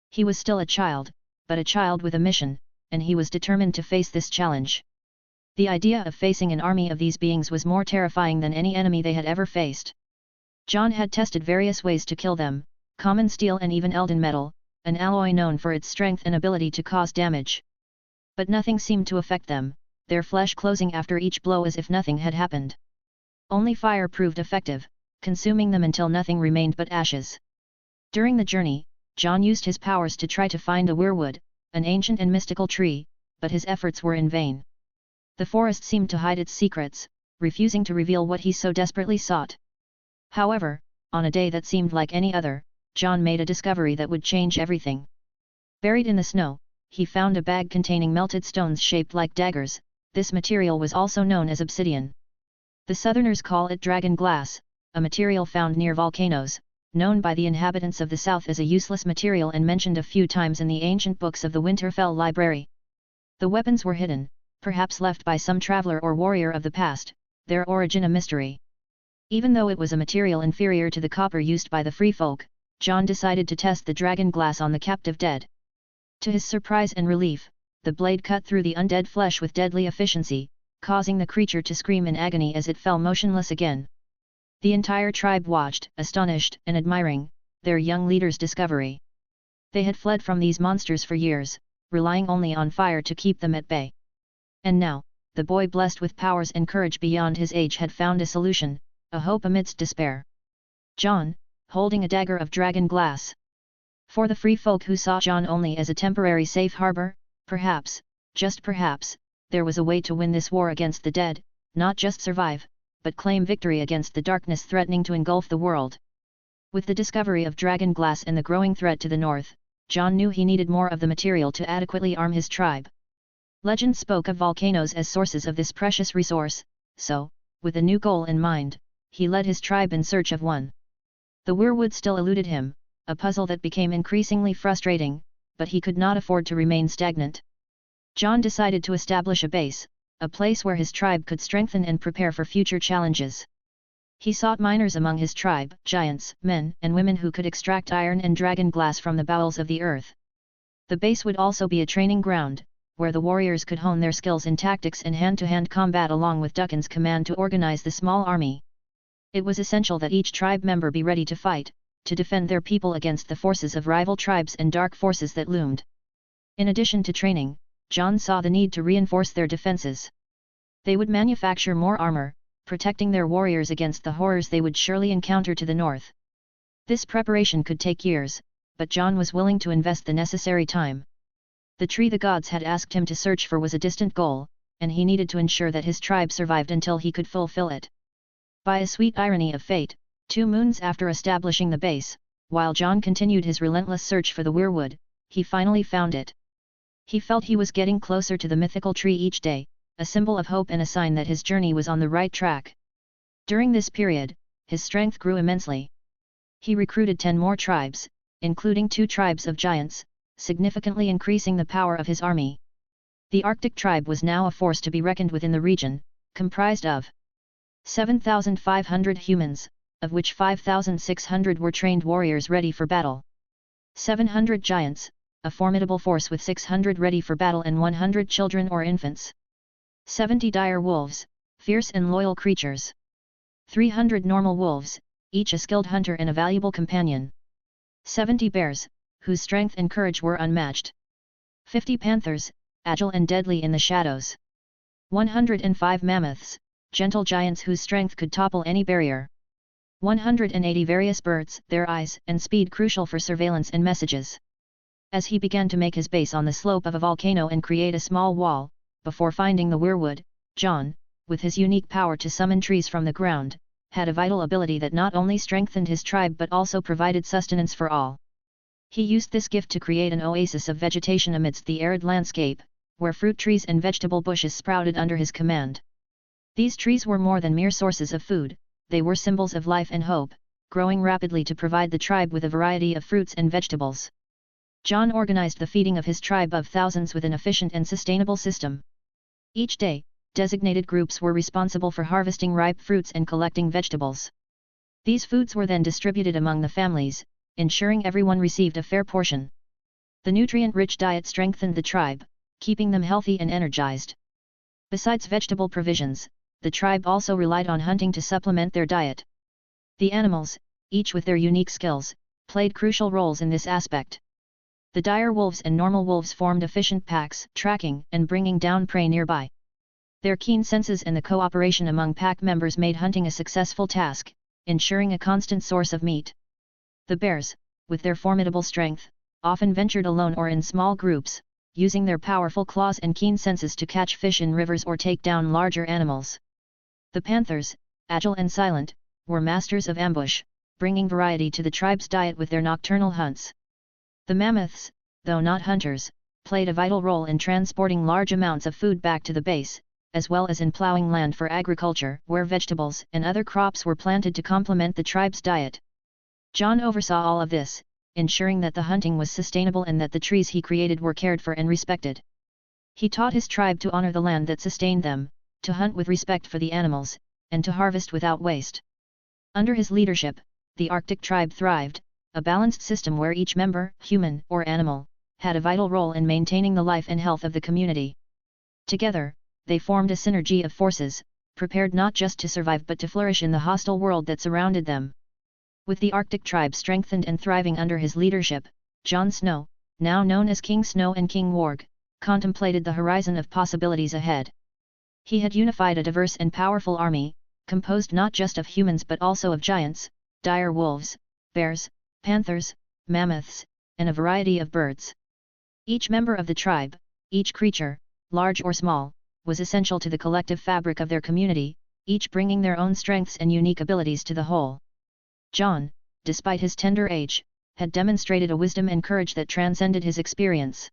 He was still a child, but a child with a mission, and he was determined to face this challenge. The idea of facing an army of these beings was more terrifying than any enemy they had ever faced. Jon had tested various ways to kill them, common steel and even Elden metal, an alloy known for its strength and ability to cause damage. But nothing seemed to affect them, their flesh closing after each blow as if nothing had happened. Only fire proved effective, consuming them until nothing remained but ashes. During the journey, Jon used his powers to try to find a weirwood, an ancient and mystical tree, but his efforts were in vain. The forest seemed to hide its secrets, refusing to reveal what he so desperately sought. However, on a day that seemed like any other, Jon made a discovery that would change everything. Buried in the snow, he found a bag containing melted stones shaped like daggers. This material was also known as obsidian. The Southerners call it dragon glass, a material found near volcanoes, known by the inhabitants of the South as a useless material and mentioned a few times in the ancient books of the Winterfell library. The weapons were hidden, perhaps left by some traveler or warrior of the past, their origin a mystery. Even though it was a material inferior to the copper used by the free folk, Jon decided to test the dragon glass on the captive dead. To his surprise and relief, the blade cut through the undead flesh with deadly efficiency, causing the creature to scream in agony as it fell motionless again. The entire tribe watched, astonished and admiring, their young leader's discovery. They had fled from these monsters for years, relying only on fire to keep them at bay. And now, the boy blessed with powers and courage beyond his age had found a solution, a hope amidst despair. Jon, holding a dagger of dragon glass. For the free folk who saw Jon only as a temporary safe harbor, perhaps, just perhaps, there was a way to win this war against the dead, not just survive, but claim victory against the darkness threatening to engulf the world. With the discovery of dragon glass and the growing threat to the north, Jon knew he needed more of the material to adequately arm his tribe. Legend spoke of volcanoes as sources of this precious resource, so, with a new goal in mind, he led his tribe in search of one. The weirwood still eluded him, a puzzle that became increasingly frustrating, but he could not afford to remain stagnant. Jon decided to establish a base, a place where his tribe could strengthen and prepare for future challenges. He sought miners among his tribe, giants, men and women who could extract iron and dragon glass from the bowels of the earth. The base would also be a training ground, where the warriors could hone their skills in tactics and hand-to-hand combat along with Duncan's command to organize the small army. It was essential that each tribe member be ready to fight, to defend their people against the forces of rival tribes and dark forces that loomed. In addition to training, Jon saw the need to reinforce their defenses. They would manufacture more armor, protecting their warriors against the horrors they would surely encounter to the north. This preparation could take years, but Jon was willing to invest the necessary time. The tree the gods had asked him to search for was a distant goal, and he needed to ensure that his tribe survived until he could fulfill it. By a sweet irony of fate, 2 moons after establishing the base, while Jon continued his relentless search for the weirwood, he finally found it. He felt he was getting closer to the mythical tree each day, a symbol of hope and a sign that his journey was on the right track. During this period, his strength grew immensely. He recruited 10 more tribes, including 2 tribes of giants, significantly increasing the power of his army. The Arctic tribe was now a force to be reckoned with in the region, comprised of 7,500 humans, of which 5,600 were trained warriors ready for battle. 700 giants, a formidable force with 600 ready for battle and 100 children or infants. 70 dire wolves, fierce and loyal creatures. 300 normal wolves, each a skilled hunter and a valuable companion. 70 bears, whose strength and courage were unmatched. 50 panthers, agile and deadly in the shadows. 105 mammoths, gentle giants whose strength could topple any barrier. 180 various birds, their eyes and speed crucial for surveillance and messages. As he began to make his base on the slope of a volcano and create a small wall, before finding the weirwood, Jon, with his unique power to summon trees from the ground, had a vital ability that not only strengthened his tribe but also provided sustenance for all. He used this gift to create an oasis of vegetation amidst the arid landscape, where fruit trees and vegetable bushes sprouted under his command. These trees were more than mere sources of food, they were symbols of life and hope, growing rapidly to provide the tribe with a variety of fruits and vegetables. Jon organized the feeding of his tribe of thousands with an efficient and sustainable system. Each day, designated groups were responsible for harvesting ripe fruits and collecting vegetables. These foods were then distributed among the families, ensuring everyone received a fair portion. The nutrient-rich diet strengthened the tribe, keeping them healthy and energized. Besides vegetable provisions, the tribe also relied on hunting to supplement their diet. The animals, each with their unique skills, played crucial roles in this aspect. The dire wolves and normal wolves formed efficient packs, tracking and bringing down prey nearby. Their keen senses and the cooperation among pack members made hunting a successful task, ensuring a constant source of meat. The bears, with their formidable strength, often ventured alone or in small groups, using their powerful claws and keen senses to catch fish in rivers or take down larger animals. The panthers, agile and silent, were masters of ambush, bringing variety to the tribe's diet with their nocturnal hunts. The mammoths, though not hunters, played a vital role in transporting large amounts of food back to the base, as well as in plowing land for agriculture, where vegetables and other crops were planted to complement the tribe's diet. Jon oversaw all of this, ensuring that the hunting was sustainable and that the trees he created were cared for and respected. He taught his tribe to honor the land that sustained them, to hunt with respect for the animals, and to harvest without waste. Under his leadership, the Arctic tribe thrived, a balanced system where each member, human or animal, had a vital role in maintaining the life and health of the community. Together, they formed a synergy of forces, prepared not just to survive but to flourish in the hostile world that surrounded them. With the Arctic tribe strengthened and thriving under his leadership, Jon Snow, now known as King Snow and King Warg, contemplated the horizon of possibilities ahead. He had unified a diverse and powerful army, composed not just of humans but also of giants, dire wolves, bears, panthers, mammoths, and a variety of birds. Each member of the tribe, each creature, large or small, was essential to the collective fabric of their community, each bringing their own strengths and unique abilities to the whole. Jon, despite his tender age, had demonstrated a wisdom and courage that transcended his experience.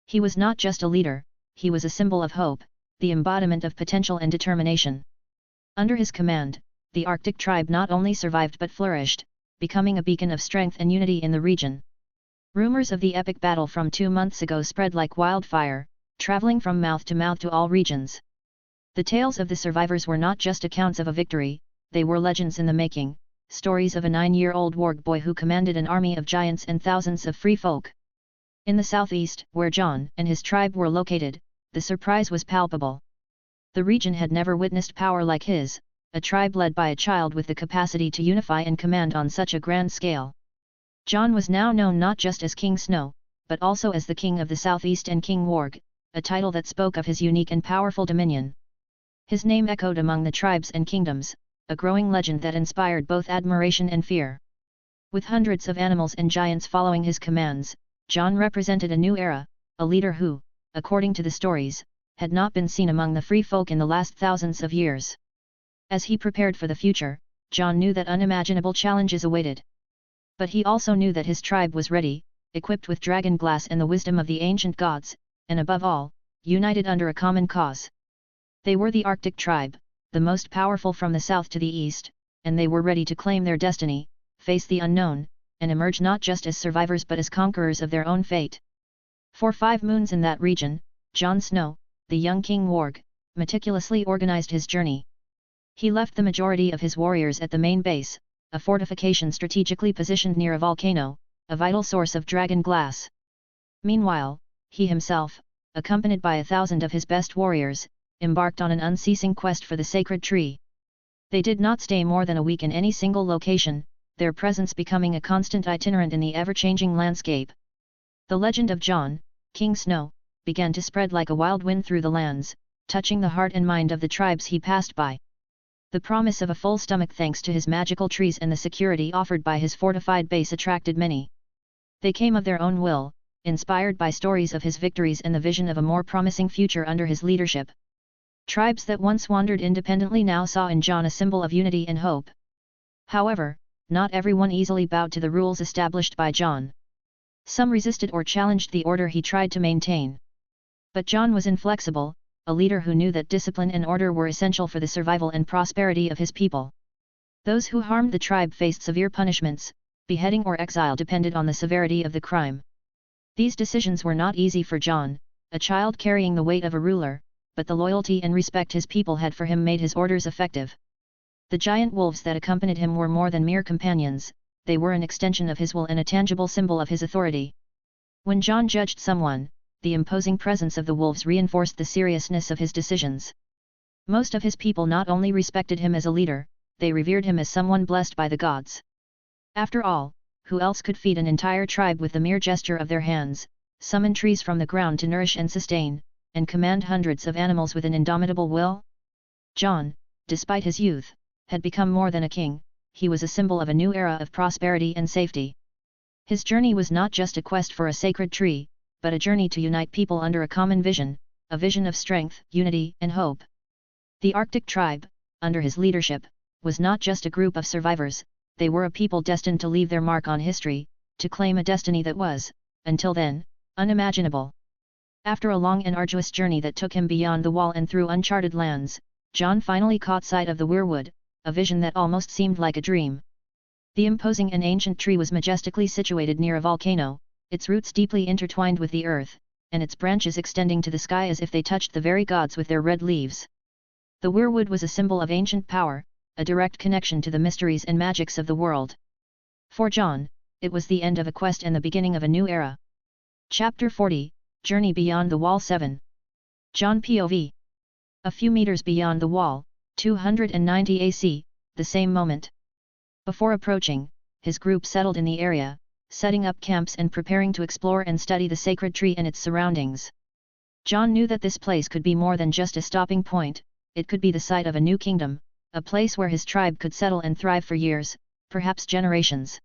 He was not just a leader, he was a symbol of hope, the embodiment of potential and determination. Under his command, the Arctic tribe not only survived but flourished, becoming a beacon of strength and unity in the region. Rumors of the epic battle from 2 months ago spread like wildfire, traveling from mouth to all regions. The tales of the survivors were not just accounts of a victory, they were legends in the making, stories of a 9-year-old warg boy who commanded an army of giants and thousands of free folk. In the southeast, where Jon and his tribe were located, the surprise was palpable. The region had never witnessed power like his, a tribe led by a child with the capacity to unify and command on such a grand scale. Jon was now known not just as King Snow, but also as the King of the Southeast and King Warg, a title that spoke of his unique and powerful dominion. His name echoed among the tribes and kingdoms, a growing legend that inspired both admiration and fear. With hundreds of animals and giants following his commands, Jon represented a new era, a leader who, according to the stories, had not been seen among the free folk in the last thousands of years. As he prepared for the future, Jon knew that unimaginable challenges awaited. But he also knew that his tribe was ready, equipped with dragon glass and the wisdom of the ancient gods, and above all, united under a common cause. They were the Arctic tribe, the most powerful from the south to the east, and they were ready to claim their destiny, face the unknown, and emerge not just as survivors but as conquerors of their own fate. For 5 moons in that region, Jon Snow, the young King Warg, meticulously organized his journey. He left the majority of his warriors at the main base, a fortification strategically positioned near a volcano, a vital source of dragon glass. Meanwhile, he himself, accompanied by 1,000 of his best warriors, embarked on an unceasing quest for the sacred tree. They did not stay more than a week in any single location, their presence becoming a constant itinerant in the ever-changing landscape. The legend of Jon, King Snow, began to spread like a wild wind through the lands, touching the heart and mind of the tribes he passed by. The promise of a full stomach thanks to his magical trees and the security offered by his fortified base attracted many. They came of their own will, inspired by stories of his victories and the vision of a more promising future under his leadership. Tribes that once wandered independently now saw in Jon a symbol of unity and hope. However, not everyone easily bowed to the rules established by Jon. Some resisted or challenged the order he tried to maintain. But Jon was inflexible, a leader who knew that discipline and order were essential for the survival and prosperity of his people. Those who harmed the tribe faced severe punishments, beheading or exile depended on the severity of the crime. These decisions were not easy for Jon, a child carrying the weight of a ruler, but the loyalty and respect his people had for him made his orders effective. The giant wolves that accompanied him were more than mere companions, they were an extension of his will and a tangible symbol of his authority. When Jon judged someone, the imposing presence of the wolves reinforced the seriousness of his decisions. Most of his people not only respected him as a leader, they revered him as someone blessed by the gods. After all, who else could feed an entire tribe with the mere gesture of their hands, summon trees from the ground to nourish and sustain, and command hundreds of animals with an indomitable will? Jon, despite his youth, had become more than a king, he was a symbol of a new era of prosperity and safety. His journey was not just a quest for a sacred tree, but a journey to unite people under a common vision, a vision of strength, unity and hope. The Arctic tribe, under his leadership, was not just a group of survivors, they were a people destined to leave their mark on history, to claim a destiny that was, until then, unimaginable. After a long and arduous journey that took him beyond the wall and through uncharted lands, Jon finally caught sight of the weirwood, a vision that almost seemed like a dream. The imposing and ancient tree was majestically situated near a volcano, its roots deeply intertwined with the earth, and its branches extending to the sky as if they touched the very gods with their red leaves. The weirwood was a symbol of ancient power, a direct connection to the mysteries and magics of the world. For Jon, it was the end of a quest and the beginning of a new era. Chapter 40, Journey Beyond the Wall 7. Jon POV. A few meters beyond the wall, 290 AC, the same moment. Before approaching, his group settled in the area, setting up camps and preparing to explore and study the sacred tree and its surroundings. Jon knew that this place could be more than just a stopping point, it could be the site of a new kingdom, a place where his tribe could settle and thrive for years, perhaps generations.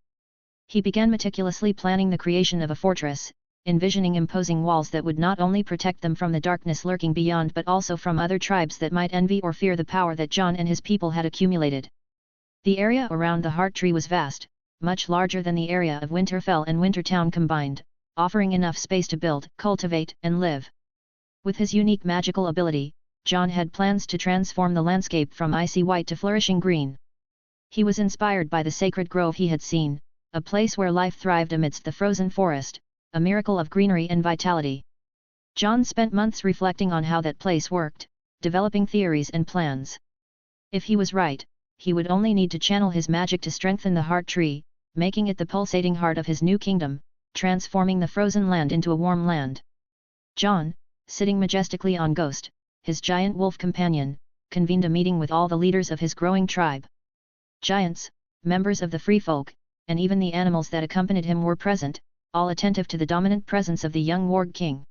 He began meticulously planning the creation of a fortress, envisioning imposing walls that would not only protect them from the darkness lurking beyond but also from other tribes that might envy or fear the power that Jon and his people had accumulated. The area around the Heart Tree was vast, much larger than the area of Winterfell and Wintertown combined, offering enough space to build, cultivate, and live. With his unique magical ability, Jon had plans to transform the landscape from icy white to flourishing green. He was inspired by the sacred grove he had seen, a place where life thrived amidst the frozen forest, a miracle of greenery and vitality. Jon spent months reflecting on how that place worked, developing theories and plans. If he was right, he would only need to channel his magic to strengthen the Heart Tree, making it the pulsating heart of his new kingdom, transforming the frozen land into a warm land. Jon, sitting majestically on Ghost, his giant wolf companion, convened a meeting with all the leaders of his growing tribe. Giants, members of the free folk, and even the animals that accompanied him were present, all attentive to the dominant presence of the young warg king.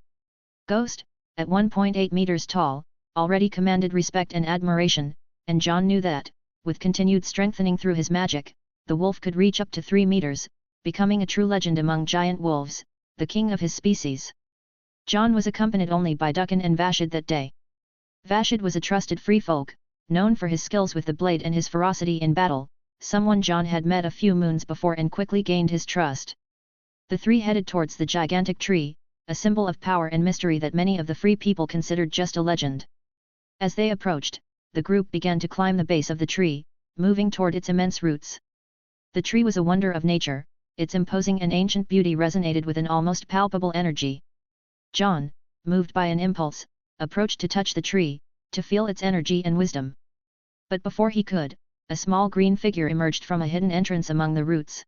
Ghost, at 1.8 meters tall, already commanded respect and admiration, and Jon knew that, with continued strengthening through his magic, the wolf could reach up to 3 meters, becoming a true legend among giant wolves, the king of his species. Jon was accompanied only by Dukan and Vashid that day. Vashid was a trusted free folk, known for his skills with the blade and his ferocity in battle, someone Jon had met a few moons before and quickly gained his trust. The three headed towards the gigantic tree, a symbol of power and mystery that many of the free people considered just a legend. As they approached, the group began to climb the base of the tree, moving toward its immense roots. The tree was a wonder of nature, its imposing and ancient beauty resonated with an almost palpable energy. Jon, moved by an impulse, approached to touch the tree, to feel its energy and wisdom. But before he could, a small green figure emerged from a hidden entrance among the roots.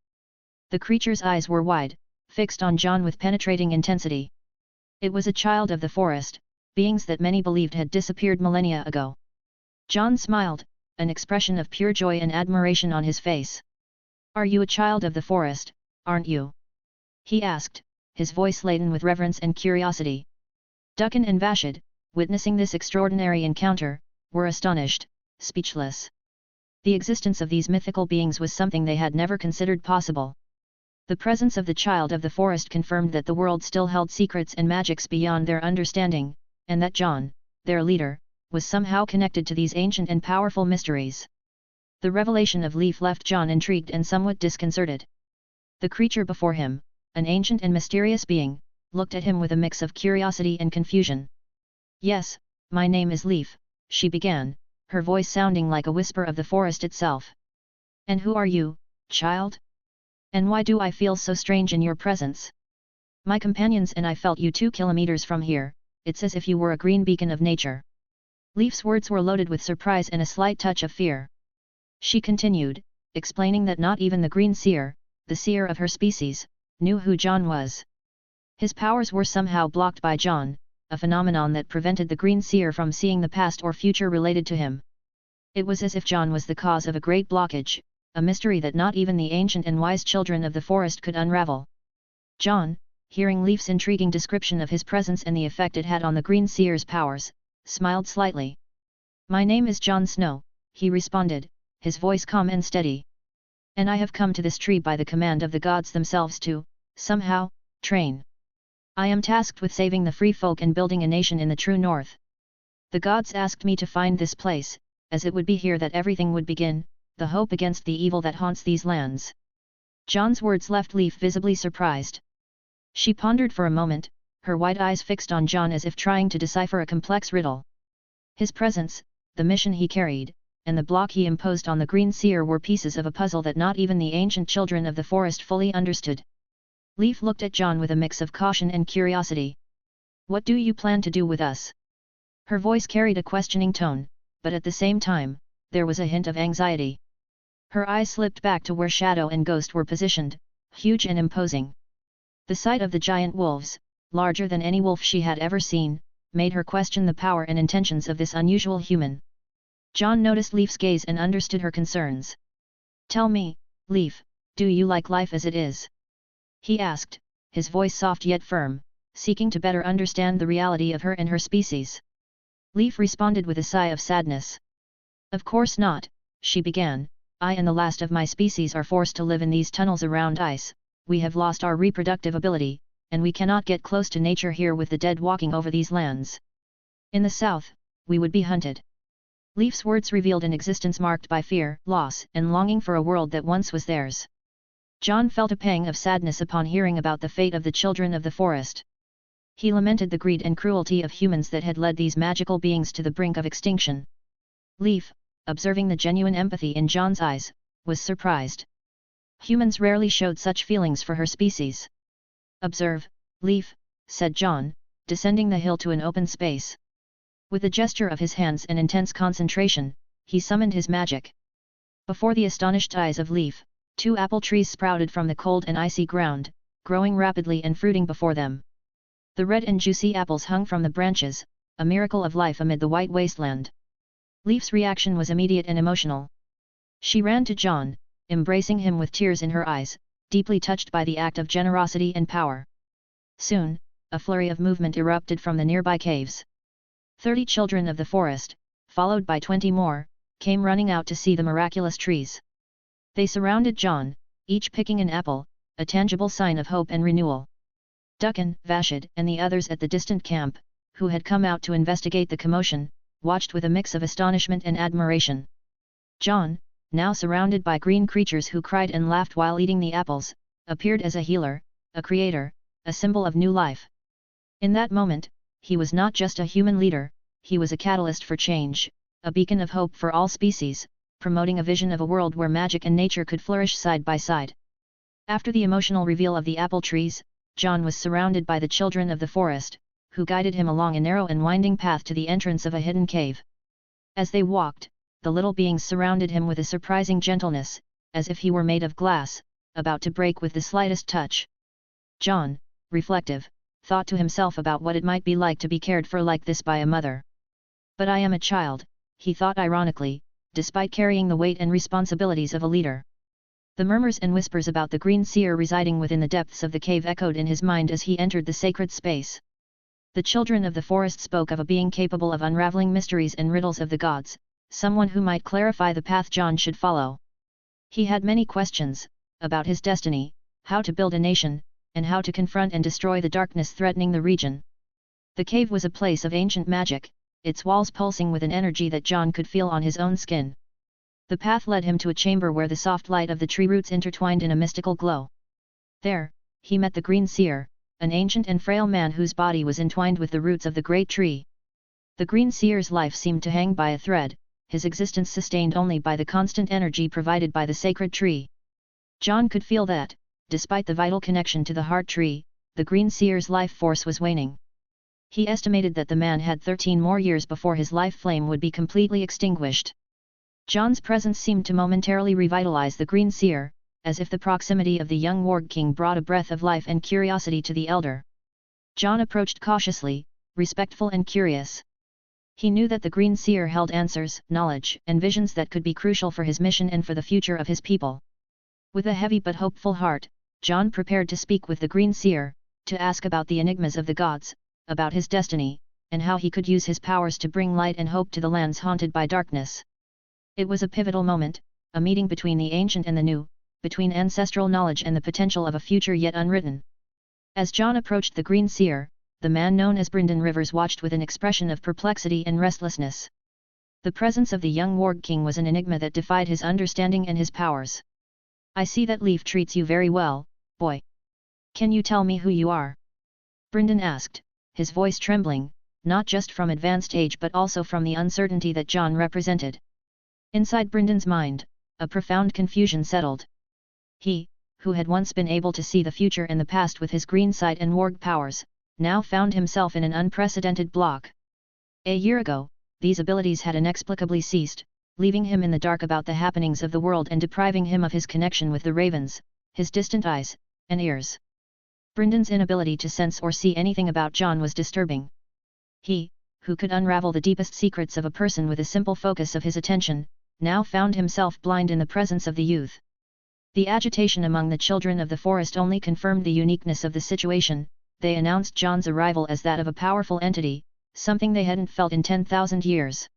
The creature's eyes were wide, fixed on Jon with penetrating intensity. It was a child of the forest, beings that many believed had disappeared millennia ago. Jon smiled, an expression of pure joy and admiration on his face. "Are you a child of the forest, aren't you?" he asked, his voice laden with reverence and curiosity. Duncan and Vashid, witnessing this extraordinary encounter, were astonished, speechless. The existence of these mythical beings was something they had never considered possible. The presence of the child of the forest confirmed that the world still held secrets and magics beyond their understanding, and that Jon, their leader, was somehow connected to these ancient and powerful mysteries. The revelation of Leaf left Jon intrigued and somewhat disconcerted. The creature before him, an ancient and mysterious being, looked at him with a mix of curiosity and confusion. "Yes, my name is Leaf," she began, her voice sounding like a whisper of the forest itself. "And who are you, child? And why do I feel so strange in your presence? My companions and I felt you 2 kilometers from here, it's as if you were a green beacon of nature." Leaf's words were loaded with surprise and a slight touch of fear. She continued, explaining that not even the Green Seer, the seer of her species, knew who Jon was. His powers were somehow blocked by Jon, a phenomenon that prevented the Green Seer from seeing the past or future related to him. It was as if Jon was the cause of a great blockage, a mystery that not even the ancient and wise children of the forest could unravel. Jon, hearing Leaf's intriguing description of his presence and the effect it had on the Green Seer's powers, smiled slightly. "My name is Jon Snow," he responded, his voice calm and steady. "And I have come to this tree by the command of the gods themselves to, somehow, train. I am tasked with saving the free folk and building a nation in the true north. The gods asked me to find this place, as it would be here that everything would begin, the hope against the evil that haunts these lands." Jon's words left Leaf visibly surprised. She pondered for a moment, her wide eyes fixed on Jon as if trying to decipher a complex riddle. His presence, the mission he carried, and the block he imposed on the Green Seer were pieces of a puzzle that not even the ancient children of the forest fully understood. Leaf looked at Jon with a mix of caution and curiosity. "What do you plan to do with us?" Her voice carried a questioning tone, but at the same time, there was a hint of anxiety. Her eyes slipped back to where Shadow and Ghost were positioned, huge and imposing. The sight of the giant wolves, larger than any wolf she had ever seen, made her question the power and intentions of this unusual human. Jon noticed Leaf's gaze and understood her concerns. "Tell me, Leaf, do you like life as it is?" he asked, his voice soft yet firm, seeking to better understand the reality of her and her species. Leaf responded with a sigh of sadness. "Of course not," she began, "I and the last of my species are forced to live in these tunnels around ice, we have lost our reproductive ability, and we cannot get close to nature here with the dead walking over these lands. In the south, we would be hunted." Leaf's words revealed an existence marked by fear, loss, and longing for a world that once was theirs. Jon felt a pang of sadness upon hearing about the fate of the children of the forest. He lamented the greed and cruelty of humans that had led these magical beings to the brink of extinction. Leaf, observing the genuine empathy in Jon's eyes, was surprised. Humans rarely showed such feelings for her species. "Observe, Leaf," said Jon, descending the hill to an open space. With a gesture of his hands and intense concentration, he summoned his magic. Before the astonished eyes of Leaf, 2 apple trees sprouted from the cold and icy ground, growing rapidly and fruiting before them. The red and juicy apples hung from the branches, a miracle of life amid the white wasteland. Leaf's reaction was immediate and emotional. She ran to Jon, embracing him with tears in her eyes, deeply touched by the act of generosity and power. Soon, a flurry of movement erupted from the nearby caves. 30 children of the forest, followed by 20 more, came running out to see the miraculous trees. They surrounded Jon, each picking an apple, a tangible sign of hope and renewal. Duncan, Vashid, and the others at the distant camp, who had come out to investigate the commotion, watched with a mix of astonishment and admiration. Jon, now surrounded by green creatures who cried and laughed while eating the apples, appeared as a healer, a creator, a symbol of new life. In that moment, he was not just a human leader, he was a catalyst for change, a beacon of hope for all species, promoting a vision of a world where magic and nature could flourish side by side. After the emotional reveal of the apple trees, Jon was surrounded by the children of the forest, who guided him along a narrow and winding path to the entrance of a hidden cave. As they walked, the little beings surrounded him with a surprising gentleness, as if he were made of glass, about to break with the slightest touch. Jon, reflective, thought to himself about what it might be like to be cared for like this by a mother. But I am a child, he thought ironically, despite carrying the weight and responsibilities of a leader. The murmurs and whispers about the green seer residing within the depths of the cave echoed in his mind as he entered the sacred space. The children of the forest spoke of a being capable of unraveling mysteries and riddles of the gods, someone who might clarify the path Jon should follow. He had many questions, about his destiny, how to build a nation, and how to confront and destroy the darkness threatening the region. The cave was a place of ancient magic, its walls pulsing with an energy that Jon could feel on his own skin. The path led him to a chamber where the soft light of the tree roots intertwined in a mystical glow. There, he met the green seer, an ancient and frail man whose body was entwined with the roots of the great tree. The green seer's life seemed to hang by a thread, his existence sustained only by the constant energy provided by the sacred tree. Jon could feel that, despite the vital connection to the heart tree, the green seer's life force was waning. He estimated that the man had 13 more years before his life flame would be completely extinguished. Jon's presence seemed to momentarily revitalize the green seer, as if the proximity of the young warg king brought a breath of life and curiosity to the elder. Jon approached cautiously, respectful and curious. He knew that the green seer held answers, knowledge, and visions that could be crucial for his mission and for the future of his people. With a heavy but hopeful heart, Jon prepared to speak with the green seer, to ask about the enigmas of the gods, about his destiny, and how he could use his powers to bring light and hope to the lands haunted by darkness. It was a pivotal moment, a meeting between the ancient and the new, between ancestral knowledge and the potential of a future yet unwritten. As Jon approached the green seer, the man known as Brynden Rivers watched with an expression of perplexity and restlessness. The presence of the young warg king was an enigma that defied his understanding and his powers. "I see that Leaf treats you very well, boy. Can you tell me who you are?" Brynden asked, his voice trembling, not just from advanced age but also from the uncertainty that Jon represented. Inside Brynden's mind, a profound confusion settled. He, who had once been able to see the future and the past with his green sight and warg powers, now found himself in an unprecedented block. A year ago, these abilities had inexplicably ceased, leaving him in the dark about the happenings of the world and depriving him of his connection with the ravens, his distant eyes and ears. Brynden's inability to sense or see anything about Jon was disturbing. He, who could unravel the deepest secrets of a person with a simple focus of his attention, now found himself blind in the presence of the youth. The agitation among the children of the forest only confirmed the uniqueness of the situation. They announced Jon's arrival as that of a powerful entity, something they hadn't felt in 10,000 years.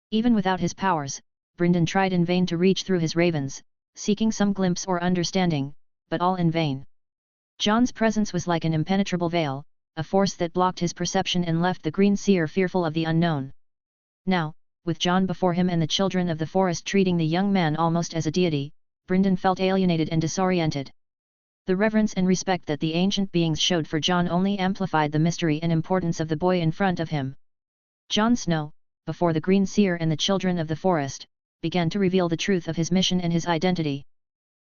Even without his powers, Brynden tried in vain to reach through his ravens, seeking some glimpse or understanding, but all in vain. Jon's presence was like an impenetrable veil, a force that blocked his perception and left the green seer fearful of the unknown. Now, with Jon before him and the children of the forest treating the young man almost as a deity, Brynden felt alienated and disoriented. The reverence and respect that the ancient beings showed for Jon only amplified the mystery and importance of the boy in front of him. Jon Snow, before the green seer and the children of the forest, began to reveal the truth of his mission and his identity.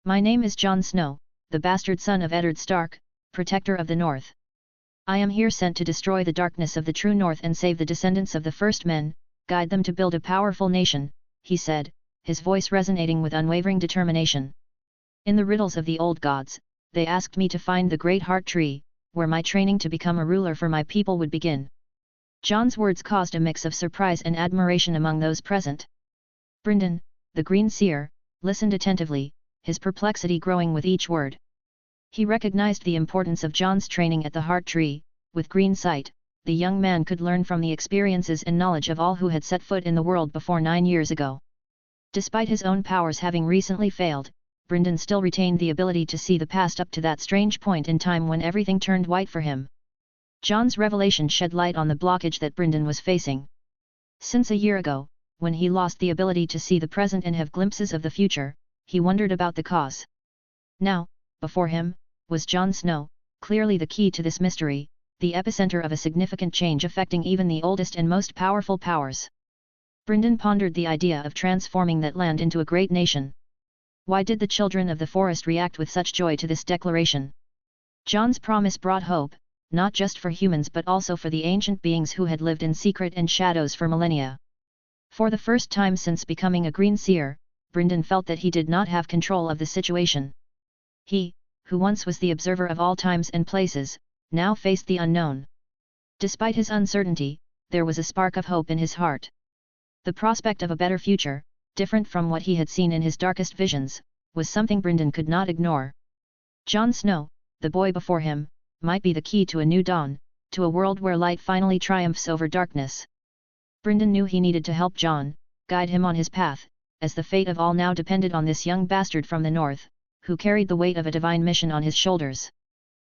"My name is Jon Snow, the bastard son of Eddard Stark, protector of the North. I am here sent to destroy the darkness of the true North and save the descendants of the first men, guide them to build a powerful nation," he said, his voice resonating with unwavering determination. "In the riddles of the old gods, they asked me to find the great heart tree, where my training to become a ruler for my people would begin." Jon's words caused a mix of surprise and admiration among those present. Brynden, the green seer, listened attentively, his perplexity growing with each word. He recognized the importance of Jon's training at the heart tree. With green sight, the young man could learn from the experiences and knowledge of all who had set foot in the world before 9 years ago. Despite his own powers having recently failed, Brynden still retained the ability to see the past up to that strange point in time when everything turned white for him. Jon's revelation shed light on the blockage that Brynden was facing. Since a year ago, when he lost the ability to see the present and have glimpses of the future, he wondered about the cause. Now, before him, was Jon Snow, clearly the key to this mystery, the epicenter of a significant change affecting even the oldest and most powerful powers. Brynden pondered the idea of transforming that land into a great nation. Why did the children of the forest react with such joy to this declaration? Jon's promise brought hope, not just for humans but also for the ancient beings who had lived in secret and shadows for millennia. For the first time since becoming a Green Seer, Brynden felt that he did not have control of the situation. He, who once was the observer of all times and places, now faced the unknown. Despite his uncertainty, there was a spark of hope in his heart. The prospect of a better future, different from what he had seen in his darkest visions, was something Brynden could not ignore. Jon Snow, the boy before him, might be the key to a new dawn, to a world where light finally triumphs over darkness. Brynden knew he needed to help Jon, guide him on his path, as the fate of all now depended on this young bastard from the north, who carried the weight of a divine mission on his shoulders.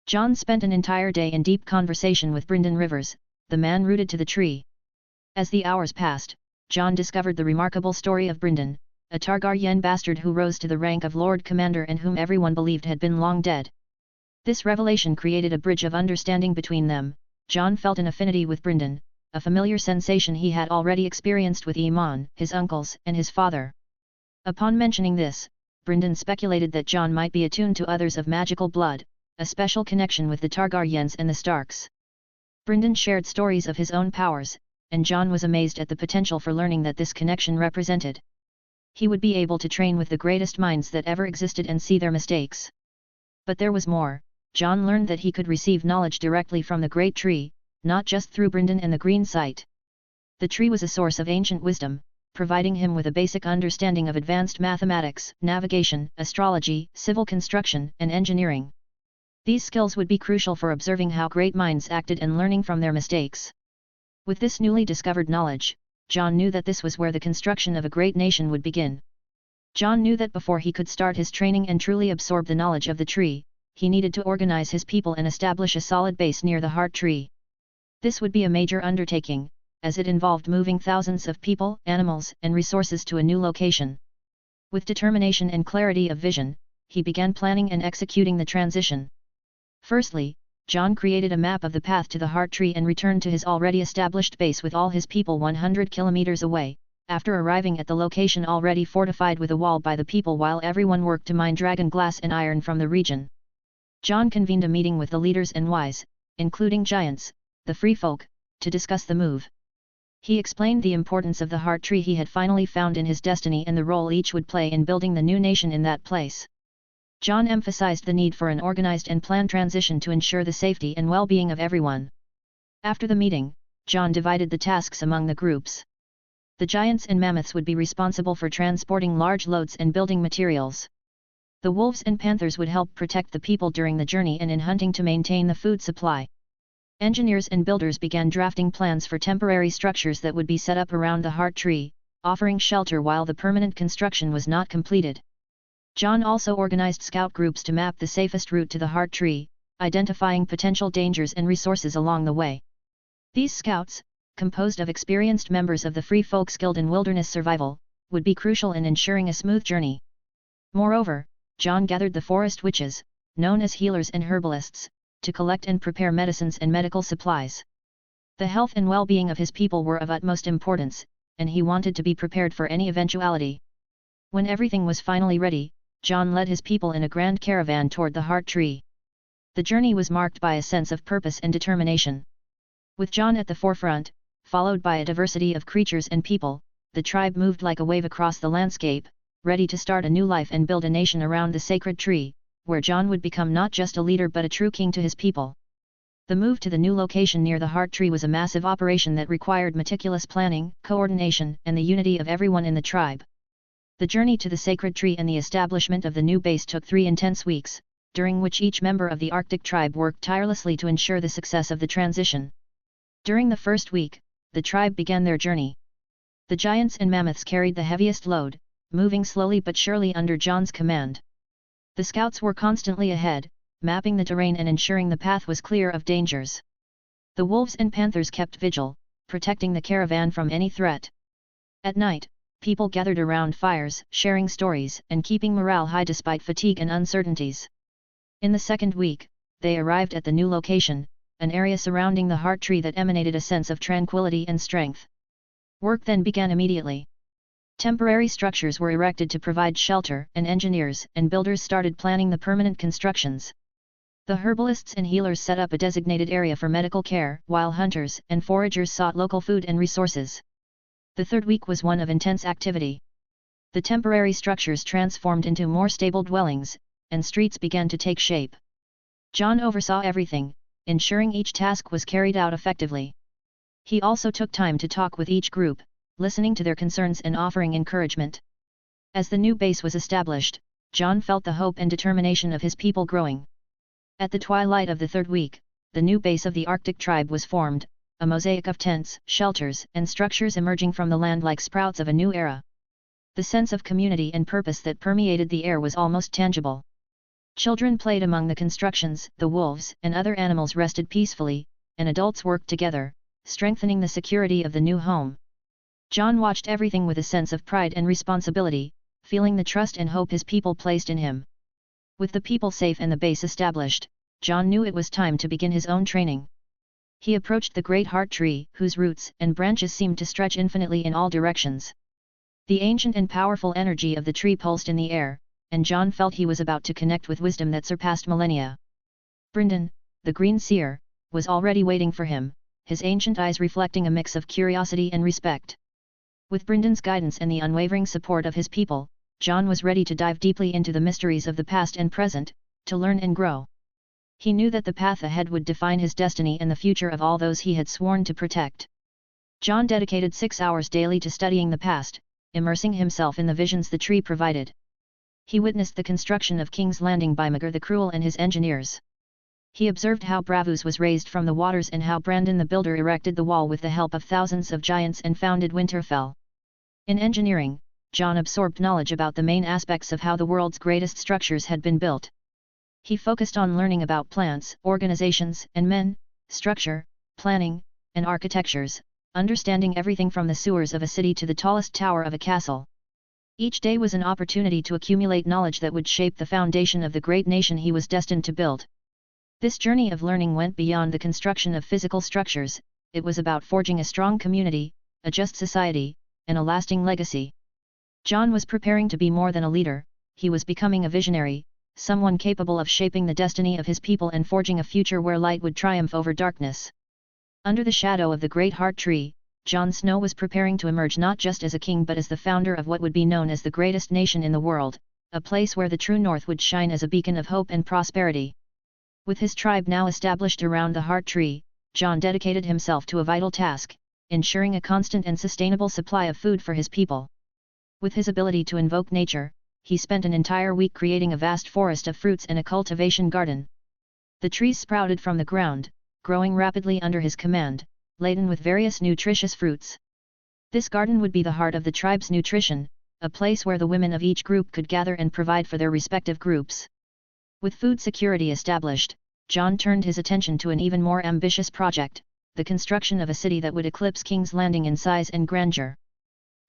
Jon spent an entire day in deep conversation with Brynden Rivers, the man rooted to the tree. As the hours passed, Jon discovered the remarkable story of Brynden, a Targaryen bastard who rose to the rank of Lord Commander and whom everyone believed had been long dead. This revelation created a bridge of understanding between them. Jon felt an affinity with Brynden, a familiar sensation he had already experienced with Aemon, his uncles, and his father. Upon mentioning this, Brynden speculated that Jon might be attuned to others of magical blood, a special connection with the Targaryens and the Starks. Brynden shared stories of his own powers, and Jon was amazed at the potential for learning that this connection represented. He would be able to train with the greatest minds that ever existed and see their mistakes. But there was more. Jon learned that he could receive knowledge directly from the Great Tree, not just through Brynden and the Green Sight. The tree was a source of ancient wisdom, providing him with a basic understanding of advanced mathematics, navigation, astrology, civil construction, and engineering. These skills would be crucial for observing how great minds acted and learning from their mistakes. With this newly discovered knowledge, Jon knew that this was where the construction of a great nation would begin. Jon knew that before he could start his training and truly absorb the knowledge of the tree, he needed to organize his people and establish a solid base near the heart tree. This would be a major undertaking, as it involved moving thousands of people, animals, and resources to a new location. With determination and clarity of vision, he began planning and executing the transition. Firstly, Jon created a map of the path to the heart tree and returned to his already established base with all his people 100 kilometers away, after arriving at the location already fortified with a wall by the people while everyone worked to mine dragon glass and iron from the region. Jon convened a meeting with the leaders and wise, including giants, the free folk, to discuss the move. He explained the importance of the heart tree he had finally found in his destiny and the role each would play in building the new nation in that place. Jon emphasized the need for an organized and planned transition to ensure the safety and well-being of everyone. After the meeting, Jon divided the tasks among the groups. The giants and mammoths would be responsible for transporting large loads and building materials. The wolves and panthers would help protect the people during the journey and in hunting to maintain the food supply. Engineers and builders began drafting plans for temporary structures that would be set up around the heart tree, offering shelter while the permanent construction was not completed. Jon also organized scout groups to map the safest route to the heart tree, identifying potential dangers and resources along the way. These scouts, composed of experienced members of the free folk skilled in wilderness survival, would be crucial in ensuring a smooth journey. Moreover, Jon gathered the forest witches, known as healers and herbalists, to collect and prepare medicines and medical supplies. The health and well-being of his people were of utmost importance, and he wanted to be prepared for any eventuality. When everything was finally ready, Jon led his people in a grand caravan toward the heart tree. The journey was marked by a sense of purpose and determination. With Jon at the forefront, followed by a diversity of creatures and people, the tribe moved like a wave across the landscape, ready to start a new life and build a nation around the sacred tree, where Jon would become not just a leader but a true king to his people. The move to the new location near the heart tree was a massive operation that required meticulous planning, coordination, and the unity of everyone in the tribe. The journey to the sacred tree and the establishment of the new base took 3 intense weeks, during which each member of the Arctic tribe worked tirelessly to ensure the success of the transition. During the first week, the tribe began their journey. The giants and mammoths carried the heaviest load, moving slowly but surely under Jon's command. The scouts were constantly ahead, mapping the terrain and ensuring the path was clear of dangers. The wolves and panthers kept vigil, protecting the caravan from any threat. At night, people gathered around fires, sharing stories and keeping morale high despite fatigue and uncertainties. In the second week, they arrived at the new location, an area surrounding the heart tree that emanated a sense of tranquility and strength. Work then began immediately. Temporary structures were erected to provide shelter, and engineers and builders started planning the permanent constructions. The herbalists and healers set up a designated area for medical care, while hunters and foragers sought local food and resources. The third week was one of intense activity. The temporary structures transformed into more stable dwellings, and streets began to take shape. Jon oversaw everything, ensuring each task was carried out effectively. He also took time to talk with each group, listening to their concerns and offering encouragement. As the new base was established, Jon felt the hope and determination of his people growing. At the twilight of the third week, the new base of the Arctic tribe was formed, a mosaic of tents, shelters, and structures emerging from the land like sprouts of a new era. The sense of community and purpose that permeated the air was almost tangible. Children played among the constructions, the wolves and other animals rested peacefully, and adults worked together, strengthening the security of the new home. Jon watched everything with a sense of pride and responsibility, feeling the trust and hope his people placed in him. With the people safe and the base established, Jon knew it was time to begin his own training. He approached the great heart tree, whose roots and branches seemed to stretch infinitely in all directions. The ancient and powerful energy of the tree pulsed in the air, and Jon felt he was about to connect with wisdom that surpassed millennia. Brynden, the green seer, was already waiting for him, his ancient eyes reflecting a mix of curiosity and respect. With Brynden's guidance and the unwavering support of his people, Jon was ready to dive deeply into the mysteries of the past and present, to learn and grow. He knew that the path ahead would define his destiny and the future of all those he had sworn to protect. Jon dedicated 6 hours daily to studying the past, immersing himself in the visions the tree provided. He witnessed the construction of King's Landing by Maegor the Cruel and his engineers. He observed how Braavos was raised from the waters and how Brandon the Builder erected the wall with the help of thousands of giants and founded Winterfell. In engineering, Jon absorbed knowledge about the main aspects of how the world's greatest structures had been built. He focused on learning about plants, organizations, and men, structure, planning, and architectures, understanding everything from the sewers of a city to the tallest tower of a castle. Each day was an opportunity to accumulate knowledge that would shape the foundation of the great nation he was destined to build. This journey of learning went beyond the construction of physical structures, it was about forging a strong community, a just society, and a lasting legacy. Jon was preparing to be more than a leader, he was becoming a visionary, someone capable of shaping the destiny of his people and forging a future where light would triumph over darkness. Under the shadow of the great heart tree, Jon Snow was preparing to emerge not just as a king but as the founder of what would be known as the greatest nation in the world, a place where the true north would shine as a beacon of hope and prosperity. With his tribe now established around the heart tree, Jon dedicated himself to a vital task, ensuring a constant and sustainable supply of food for his people. With his ability to invoke nature, he spent an entire week creating a vast forest of fruits and a cultivation garden. The trees sprouted from the ground, growing rapidly under his command, laden with various nutritious fruits. This garden would be the heart of the tribe's nutrition, a place where the women of each group could gather and provide for their respective groups. With food security established, Jon turned his attention to an even more ambitious project, the construction of a city that would eclipse King's Landing in size and grandeur.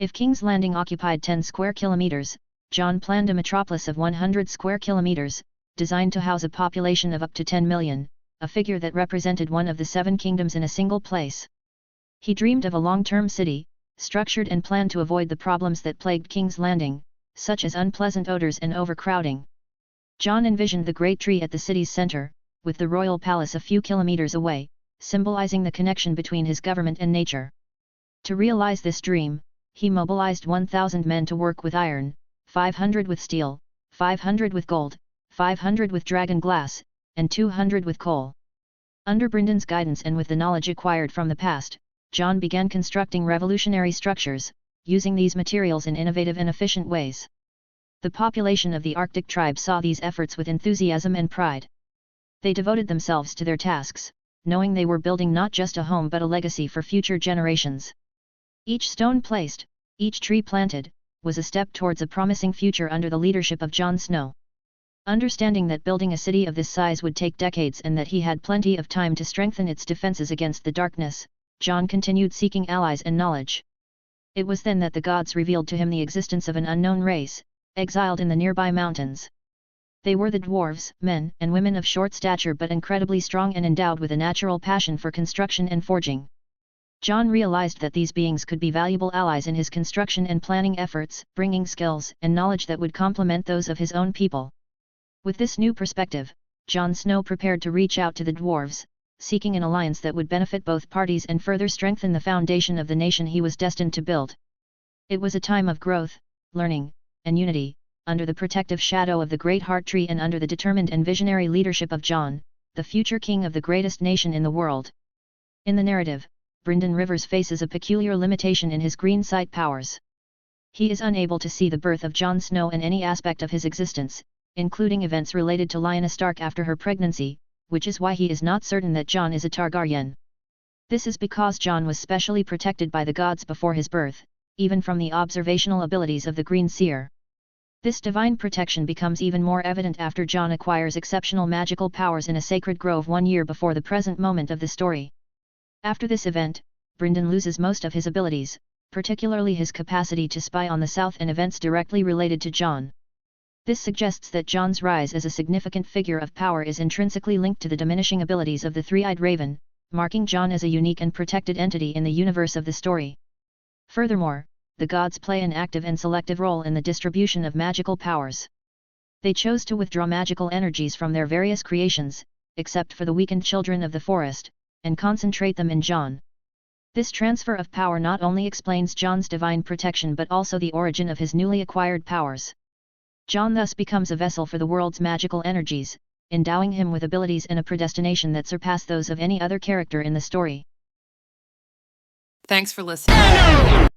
If King's Landing occupied 10 square kilometers, Jon planned a metropolis of 100 square kilometers, designed to house a population of up to 10 million, a figure that represented one of the 7 kingdoms in a single place. He dreamed of a long-term city, structured and planned to avoid the problems that plagued King's Landing, such as unpleasant odors and overcrowding. Jon envisioned the great tree at the city's center, with the royal palace a few kilometers away, symbolizing the connection between his government and nature. To realize this dream, he mobilized 1,000 men to work with iron, 500 with steel, 500 with gold, 500 with dragon glass, and 200 with coal. Under Brynden's guidance and with the knowledge acquired from the past, Jon began constructing revolutionary structures, using these materials in innovative and efficient ways. The population of the Arctic tribe saw these efforts with enthusiasm and pride. They devoted themselves to their tasks, knowing they were building not just a home but a legacy for future generations. Each stone placed, each tree planted, was a step towards a promising future under the leadership of Jon Snow. Understanding that building a city of this size would take decades and that he had plenty of time to strengthen its defenses against the darkness, Jon continued seeking allies and knowledge. It was then that the gods revealed to him the existence of an unknown race, exiled in the nearby mountains. They were the dwarves, men and women of short stature but incredibly strong and endowed with a natural passion for construction and forging. Jon realized that these beings could be valuable allies in his construction and planning efforts, bringing skills and knowledge that would complement those of his own people. With this new perspective, Jon Snow prepared to reach out to the dwarves, seeking an alliance that would benefit both parties and further strengthen the foundation of the nation he was destined to build. It was a time of growth, learning, and unity, under the protective shadow of the Great Heart Tree and under the determined and visionary leadership of Jon, the future king of the greatest nation in the world. In the narrative, Brynden Rivers faces a peculiar limitation in his green sight powers. He is unable to see the birth of Jon Snow and any aspect of his existence, including events related to Lyanna Stark after her pregnancy, which is why he is not certain that Jon is a Targaryen. This is because Jon was specially protected by the gods before his birth, even from the observational abilities of the Green Seer. This divine protection becomes even more evident after Jon acquires exceptional magical powers in a sacred grove 1 year before the present moment of the story. After this event, Brynden loses most of his abilities, particularly his capacity to spy on the south and events directly related to Jon. This suggests that Jon's rise as a significant figure of power is intrinsically linked to the diminishing abilities of the Three-Eyed Raven, marking Jon as a unique and protected entity in the universe of the story. Furthermore, the gods play an active and selective role in the distribution of magical powers. They chose to withdraw magical energies from their various creations, except for the weakened children of the forest, and concentrate them in Jon. This transfer of power not only explains Jon's divine protection but also the origin of his newly acquired powers. Jon thus becomes a vessel for the world's magical energies, endowing him with abilities and a predestination that surpass those of any other character in the story. Thanks for listening.